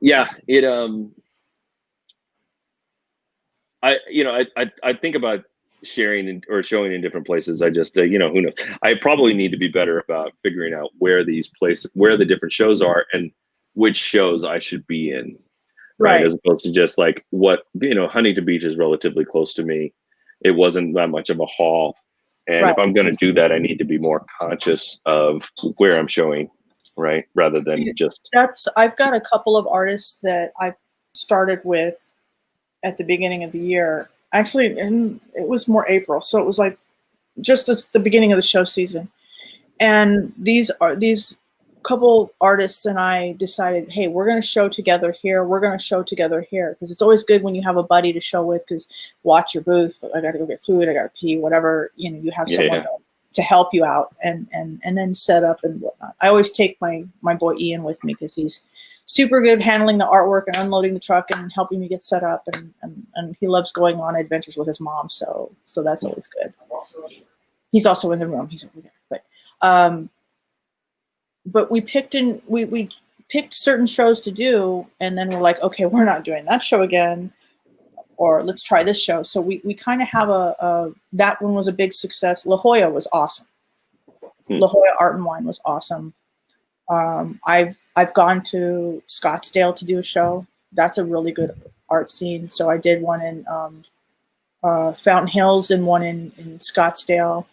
yeah, it I think about sharing or showing in different places. I just who knows? I probably need to be better about figuring out where the different shows are and which shows I should be in, right? As opposed to just like Huntington Beach is relatively close to me. It wasn't that much of a haul. And if I'm going to do that, I need to be more conscious of where I'm showing, right? Rather than just. I've got a couple of artists that I started with at the beginning of the year. Actually, it was more April. So it was like just the beginning of the show season. And these couple artists and I decided, hey, we're going to show together here. We're going to show together here. Because it's always good when you have a buddy to show with, because watch your booth. I got to go get food. I got to pee, whatever, you have someone to help you out and then set up and whatnot. I always take my boy Ian with me because he's super good handling the artwork and unloading the truck and helping me get set up. And he loves going on adventures with his mom. So that's always good. He's also in the room. He's over there. But we picked we picked certain shows to do, and then we're like, okay, we're not doing that show again, or let's try this show. So we kind of have that one was a big success. La Jolla was awesome. La Jolla Art and Wine was awesome. I've gone to Scottsdale to do a show. That's a really good art scene. So I did one in Fountain Hills and one in Scottsdale.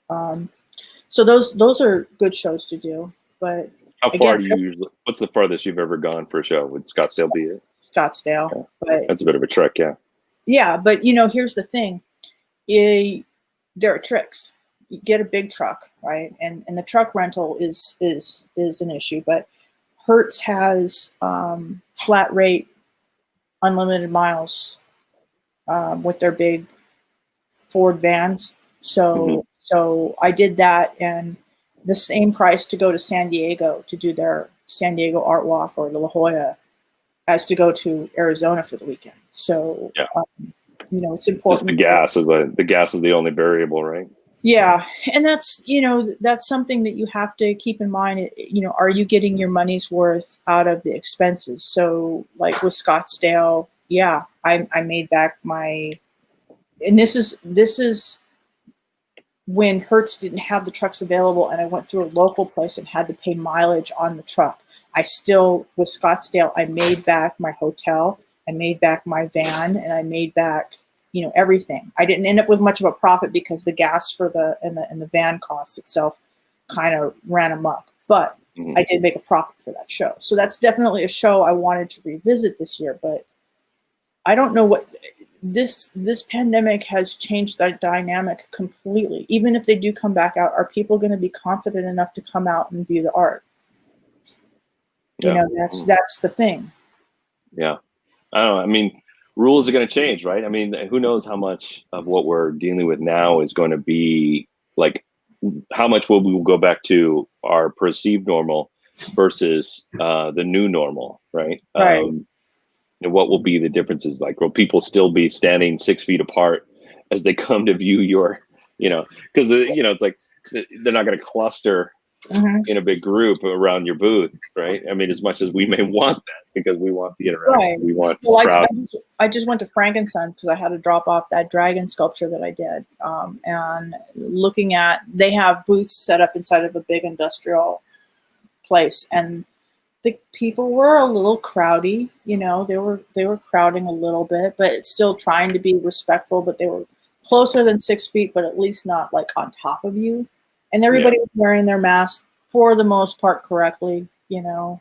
So those are good shows to do. But how far do you usually? What's the farthest you've ever gone for a show? Would Scottsdale be it? Scottsdale, yeah. But that's a bit of a trek, yeah. Yeah, but here's the thing: there are tricks. You get a big truck, right? And the truck rental is an issue. But Hertz has flat rate, unlimited miles with their big Ford vans. So I did that, and the same price to go to San Diego to do their San Diego Art Walk or La Jolla as to go to Arizona for the weekend. So, it's important. Just the gas is the only variable, right? Yeah. And that's something that you have to keep in mind. Are you getting your money's worth out of the expenses? So like with Scottsdale, yeah, I made back and this is when Hertz didn't have the trucks available, and I went through a local place and had to pay mileage on the truck. I still, with Scottsdale, I made back my hotel, I made back my van, and I made back, everything. I didn't end up with much of a profit because the gas for the van cost itself kind of ran amok. But I did make a profit for that show. So that's definitely a show I wanted to revisit this year. But I don't know what this pandemic has changed that dynamic completely. Even if they do come back out, are people going to be confident enough to come out and view the art? That's the thing. Yeah. I don't know. I mean, rules are going to change, right? I mean, who knows how much of what we're dealing with now is going to be like, how much will we go back to our perceived normal versus the new normal, right? Right. And what will be the differences? Like, will people still be standing 6 feet apart as they come to view your, because it's like they're not going to cluster in a big group around your booth, right? I mean, as much as we may want that because we want the interaction, Right. we want Well, crowd. I just went to Frankensons because I had to drop off that dragon sculpture that I did. And looking at, they have booths set up inside of a big industrial place, and the people were a little crowdy, you know, they were crowding a little bit, but still trying to be respectful, but they were closer than 6 feet, but at least not like on top of you. And everybody was wearing their mask for the most part correctly, you know.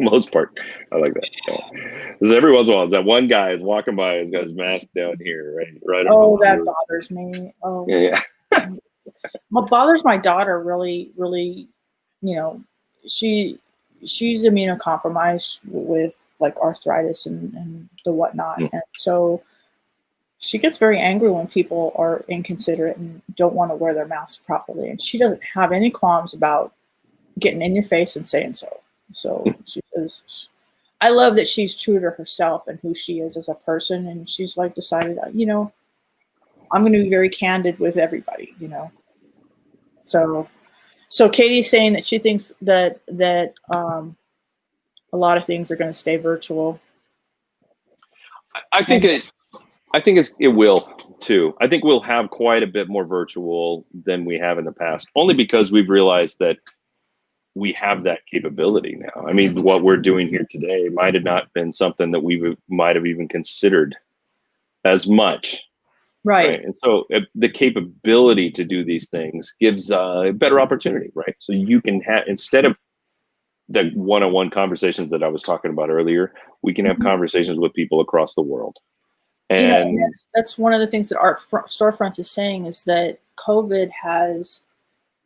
Most part, I like that. Because every once in a while, that one guy is walking by, has got his mask down here, right. Oh, that bothers me. Oh, yeah. What bothers my daughter really, you know, she's immunocompromised with like arthritis and the whatnot, and so she gets very angry when people are inconsiderate and don't want to wear their mask properly, and she doesn't have any qualms about getting in your face and saying so. So she is. I love that she's true to herself and who she is as a person, and she's like decided, you know, I'm going to be very candid with everybody, you know. So Katie's saying that she thinks that a lot of things are going to stay virtual. I think it will too. I think we'll have quite a bit more virtual than we have in the past, only because we've realized that we have that capability now. I mean, what we're doing here today might have not been something that we might have even considered as much. Right. And so the capability to do these things gives a better opportunity, right? So you can have, instead of the one-on-one conversations that I was talking about earlier, we can have conversations with people across the world. And that's one of the things that Art Storefronts is saying, is that COVID has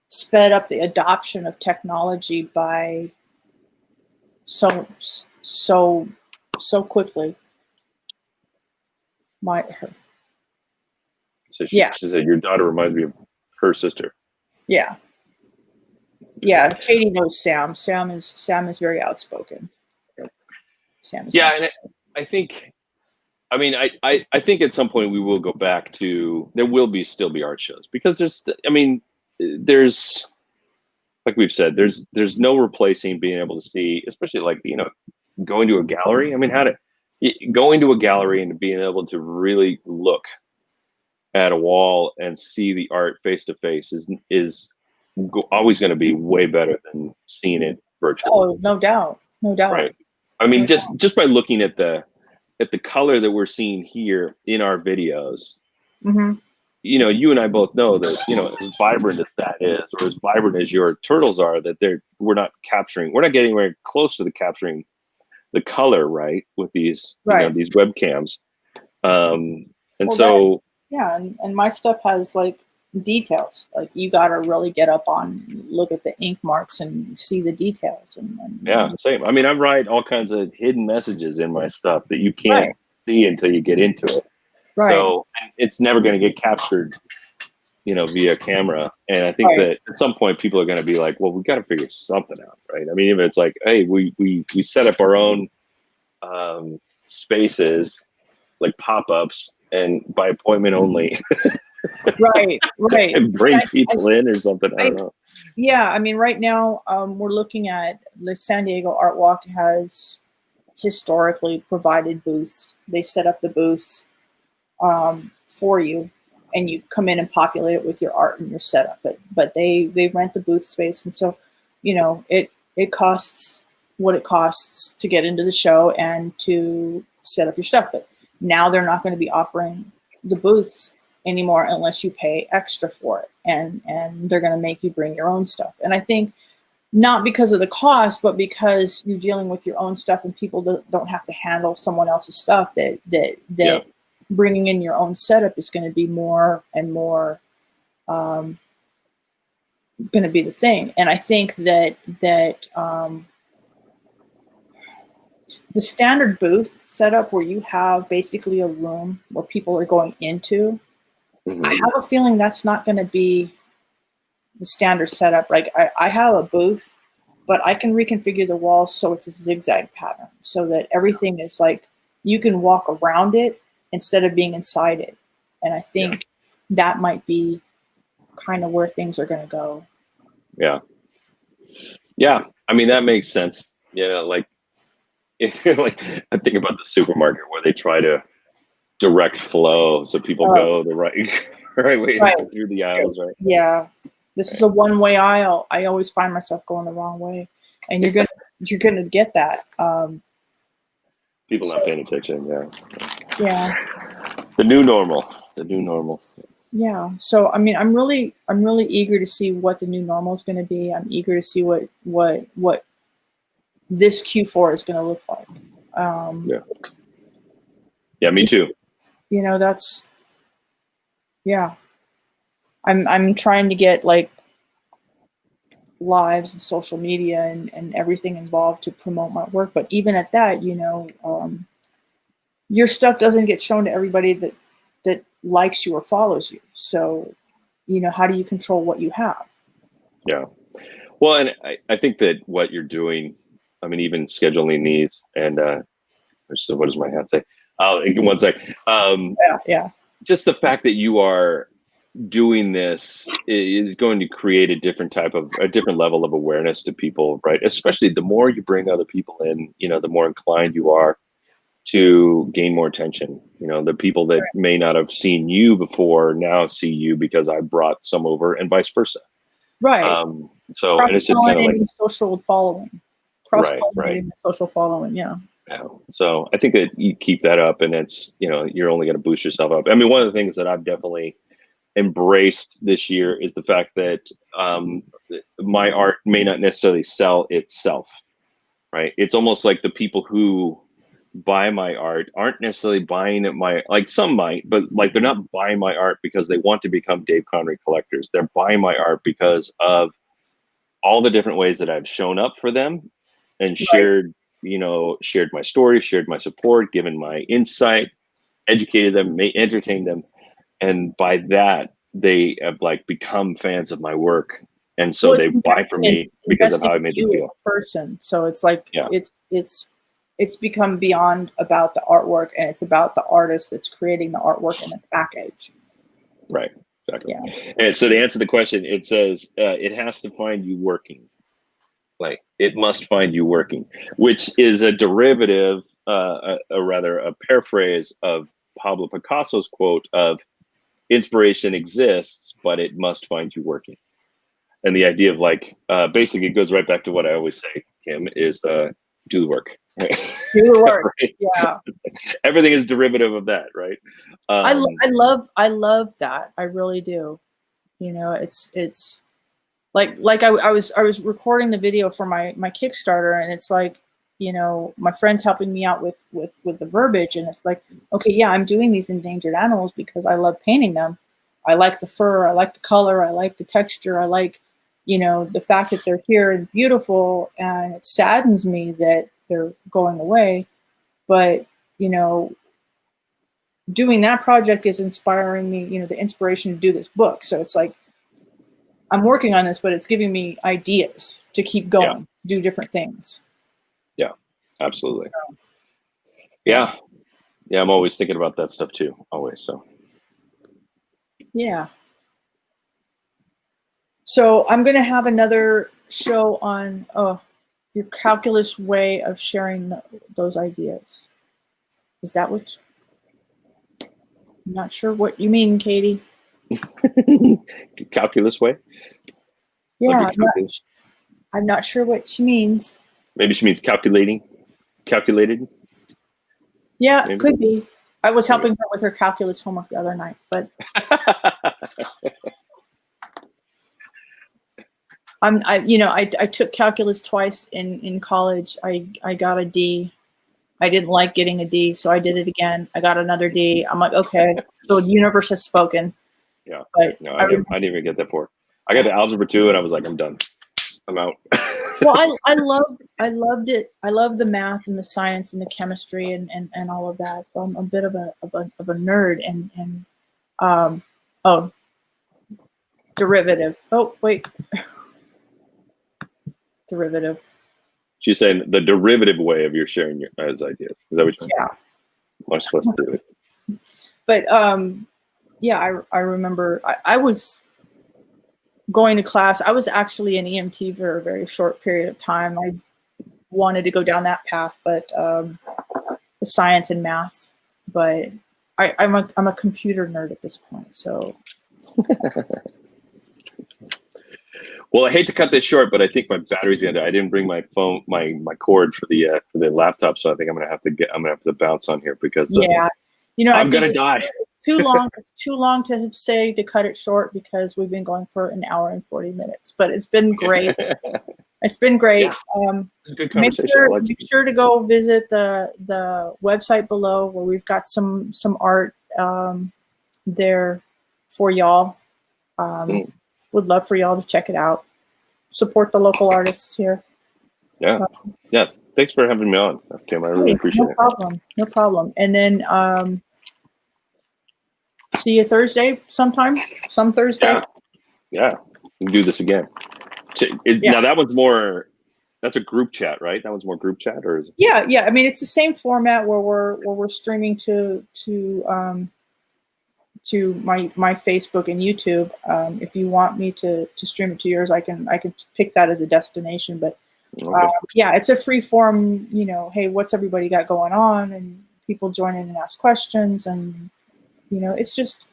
sped up the adoption of technology by so quickly. So she said, your daughter reminds me of her sister. Yeah. Katie knows Sam. Sam is very outspoken. Sam is and I think, I mean, I think at some point we will go back to, there will still be art shows, because there's, like we've said, there's no replacing being able to see, especially like, you know, going to a gallery. I mean, going to a gallery and being able to really look at a wall and see the art face to face is always going to be way better than seeing it virtually. Oh, no doubt. Right. I mean, just by looking at the color that we're seeing here in our videos, you know, you and I both know that, you know, as vibrant as that is, or as vibrant as your turtles are, that we're not getting anywhere close to capturing the color, right, with these, you know, these webcams. And my stuff has like details. Like, you got to really get up on, look at the ink marks and see the details. And same. I mean, I write all kinds of hidden messages in my stuff that you can't see until you get into it. Right. So it's never going to get captured, you know, via camera. And I think that at some point people are going to be like, well, we got to figure something out, right? I mean, if it's like, hey, we set up our own spaces, like pop-ups, and by appointment only. Right. And bring people in or something. I don't know. Yeah, I mean, right now we're looking at the San Diego Art Walk has historically provided booths. They set up the booths for you, and you come in and populate it with your art and your setup. But they rent the booth space, and so, you know, it costs what it costs to get into the show and to set up your stuff. But now they're not going to be offering the booths anymore unless you pay extra for it, and they're going to make you bring your own stuff. And I think not because of the cost, but because you're dealing with your own stuff and people don't have to handle someone else's stuff, that bringing in your own setup is going to be more and more going to be the thing. And I think that the standard booth setup, where you have basically a room where people are going into, I have a feeling that's not going to be the standard setup. Like, I have a booth, but I can reconfigure the walls so it's a zigzag pattern, so that everything is like, you can walk around it instead of being inside it. And I think that might be kind of where things are going to go. Yeah. Yeah. I mean, that makes sense. Yeah. Like, if like, I think about the supermarket where they try to direct flow so people go the right way Right. through the aisles, right? Yeah. This is a one-way aisle. I always find myself going the wrong way, and you're gonna get that. People not paying attention. Yeah. Yeah. The new normal. The new normal. Yeah. So I mean, I'm really eager to see what the new normal is going to be. I'm eager to see what this Q4 is going to look like. Yeah. Yeah. Me too. You know, that's, yeah. I'm trying to get like lives and social media and everything involved to promote my work. But even at that, you know, your stuff doesn't get shown to everybody that likes you or follows you. So, you know, how do you control what you have? Yeah. Well, and I think that what you're doing, I mean, even scheduling these and, so what does my hat say? One sec. Yeah. Just the fact that you are doing this is going to create a different level of awareness to people, right? Especially the more you bring other people in, you know, the more inclined you are to gain more attention. You know, the people that may not have seen you before now see you because I brought some over, and vice versa. Right. So, and it's just kind of like social following, cross-pollinating the social following. Yeah. Yeah. So I think that you keep that up, and it's, you know, you're only going to boost yourself up. I mean, one of the things that I've definitely embraced this year is the fact that my art may not necessarily sell itself, right? It's almost like the people who buy my art aren't necessarily buying it like some might, but like they're not buying my art because they want to become Dave Conrey collectors. They're buying my art because of all the different ways that I've shown up for them and shared my story, shared my support, given my insight, educated them, entertained them. And by that, they have like become fans of my work. And so they buy from me because of how I made them feel. Person. So it's like, it's become beyond about the artwork, and it's about the artist that's creating the artwork in the package. Right. Exactly. Yeah. And so to answer the question, it says it has to find you working. Like it must find you working, which is a derivative, rather a paraphrase of Pablo Picasso's quote of inspiration exists, but it must find you working. And the idea of like, basically it goes right back to what I always say, Kim, is do the work. Right? Do the work. Right? Yeah. Everything is derivative of that, right? I love that. I really do. You know, it's like I was recording the video for my Kickstarter, and it's like, you know, my friend's helping me out with the verbiage, and it's like, okay, yeah, I'm doing these endangered animals because I love painting them. I like the fur, I like the color, I like the texture, I like, you know, the fact that they're here and beautiful, and it saddens me that they're going away. But, you know, doing that project is inspiring me, you know, the inspiration to do this book. So it's like, I'm working on this, but it's giving me ideas to keep going, to do different things. Yeah, absolutely. Yeah. Yeah, I'm always thinking about that stuff too, always. So. Yeah. So I'm going to have another show on your calculus way of sharing those ideas. Is that what? I'm not sure what you mean, Katie. Calculus way? Yeah, I'm not sure what she means. Maybe she means calculated. Yeah, maybe. Could be. I was helping her with her calculus homework the other night, but I took calculus twice in college. I got a D. I didn't like getting a D, so I did it again. I got another D. I'm like, okay, so the universe has spoken. Yeah. But no, I didn't even get that far. I got to algebra 2 and I was like, I'm done. I'm out. Well, I loved it. I love the math and the science and the chemistry and all of that. So I'm a bit of a nerd and derivative. Oh, wait. Derivative. She's saying the derivative way of your sharing your ideas. Is that what you're saying? Yeah. Much less do it. But yeah, I remember I was going to class. I was actually an EMT for a very short period of time. I wanted to go down that path, but the science and math. But I'm a computer nerd at this point, so. Well, I hate to cut this short, but I think my battery's gonna die. I didn't bring my phone, my cord for the laptop, so I think I'm gonna have to bounce on here because Yeah, I'm gonna die. It's too long. It's too long to say to cut it short because we've been going for an hour and 40 minutes. But it's been great. It's been great. Yeah, it's a good conversation. Make sure to go visit the website below where we've got some art there for y'all. Would love for y'all to check it out. Support the local artists here. Yeah. Yeah. Thanks for having me on, Kim. I really appreciate it. No problem. And then see you Thursday sometime. Some Thursday. Yeah. We can do this again. Now that one's more. That's a group chat, right? That one's more group chat, or is it? Yeah. I mean, it's the same format where we're streaming to my Facebook and YouTube. If you want me to stream it to yours, I can pick that as a destination. But yeah, it's a free form. Hey, what's everybody got going on, and people join in and ask questions, and it's just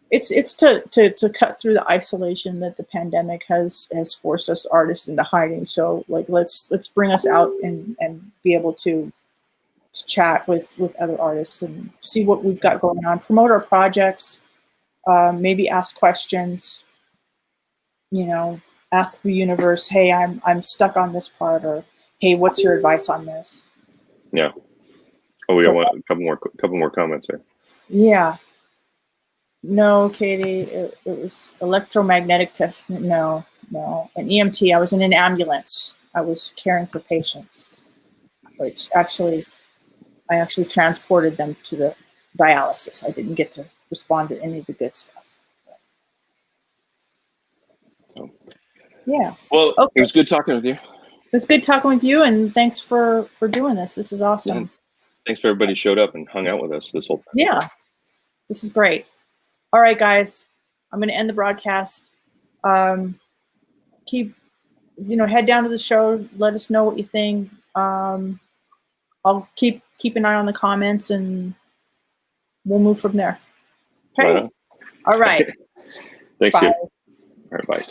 it's to cut through the isolation that the pandemic has forced us artists into hiding. So let's bring us out and be able to chat with other artists and see what we've got going on, promote our projects, maybe ask questions, ask the universe, hey, I'm stuck on this part, or hey, what's your advice on this? Yeah. Oh, we got a couple more comments here. Yeah. No, Katie, it was electromagnetic test. No, an EMT. I was in an ambulance. I was caring for patients, which I actually transported them to the dialysis. I didn't get to respond to any of the good stuff. So, yeah. Well, okay. It was good talking with you. It was good talking with you, and thanks for doing this. This is awesome. Yeah. Thanks for everybody who showed up and hung out with us this whole time. Yeah, this is great. All right, guys, I'm going to end the broadcast. Keep, head down to the show. Let us know what you think. I'll keep an eye on the comments, and we'll move from there. Okay. All right. Thanks, bye. All right, bye.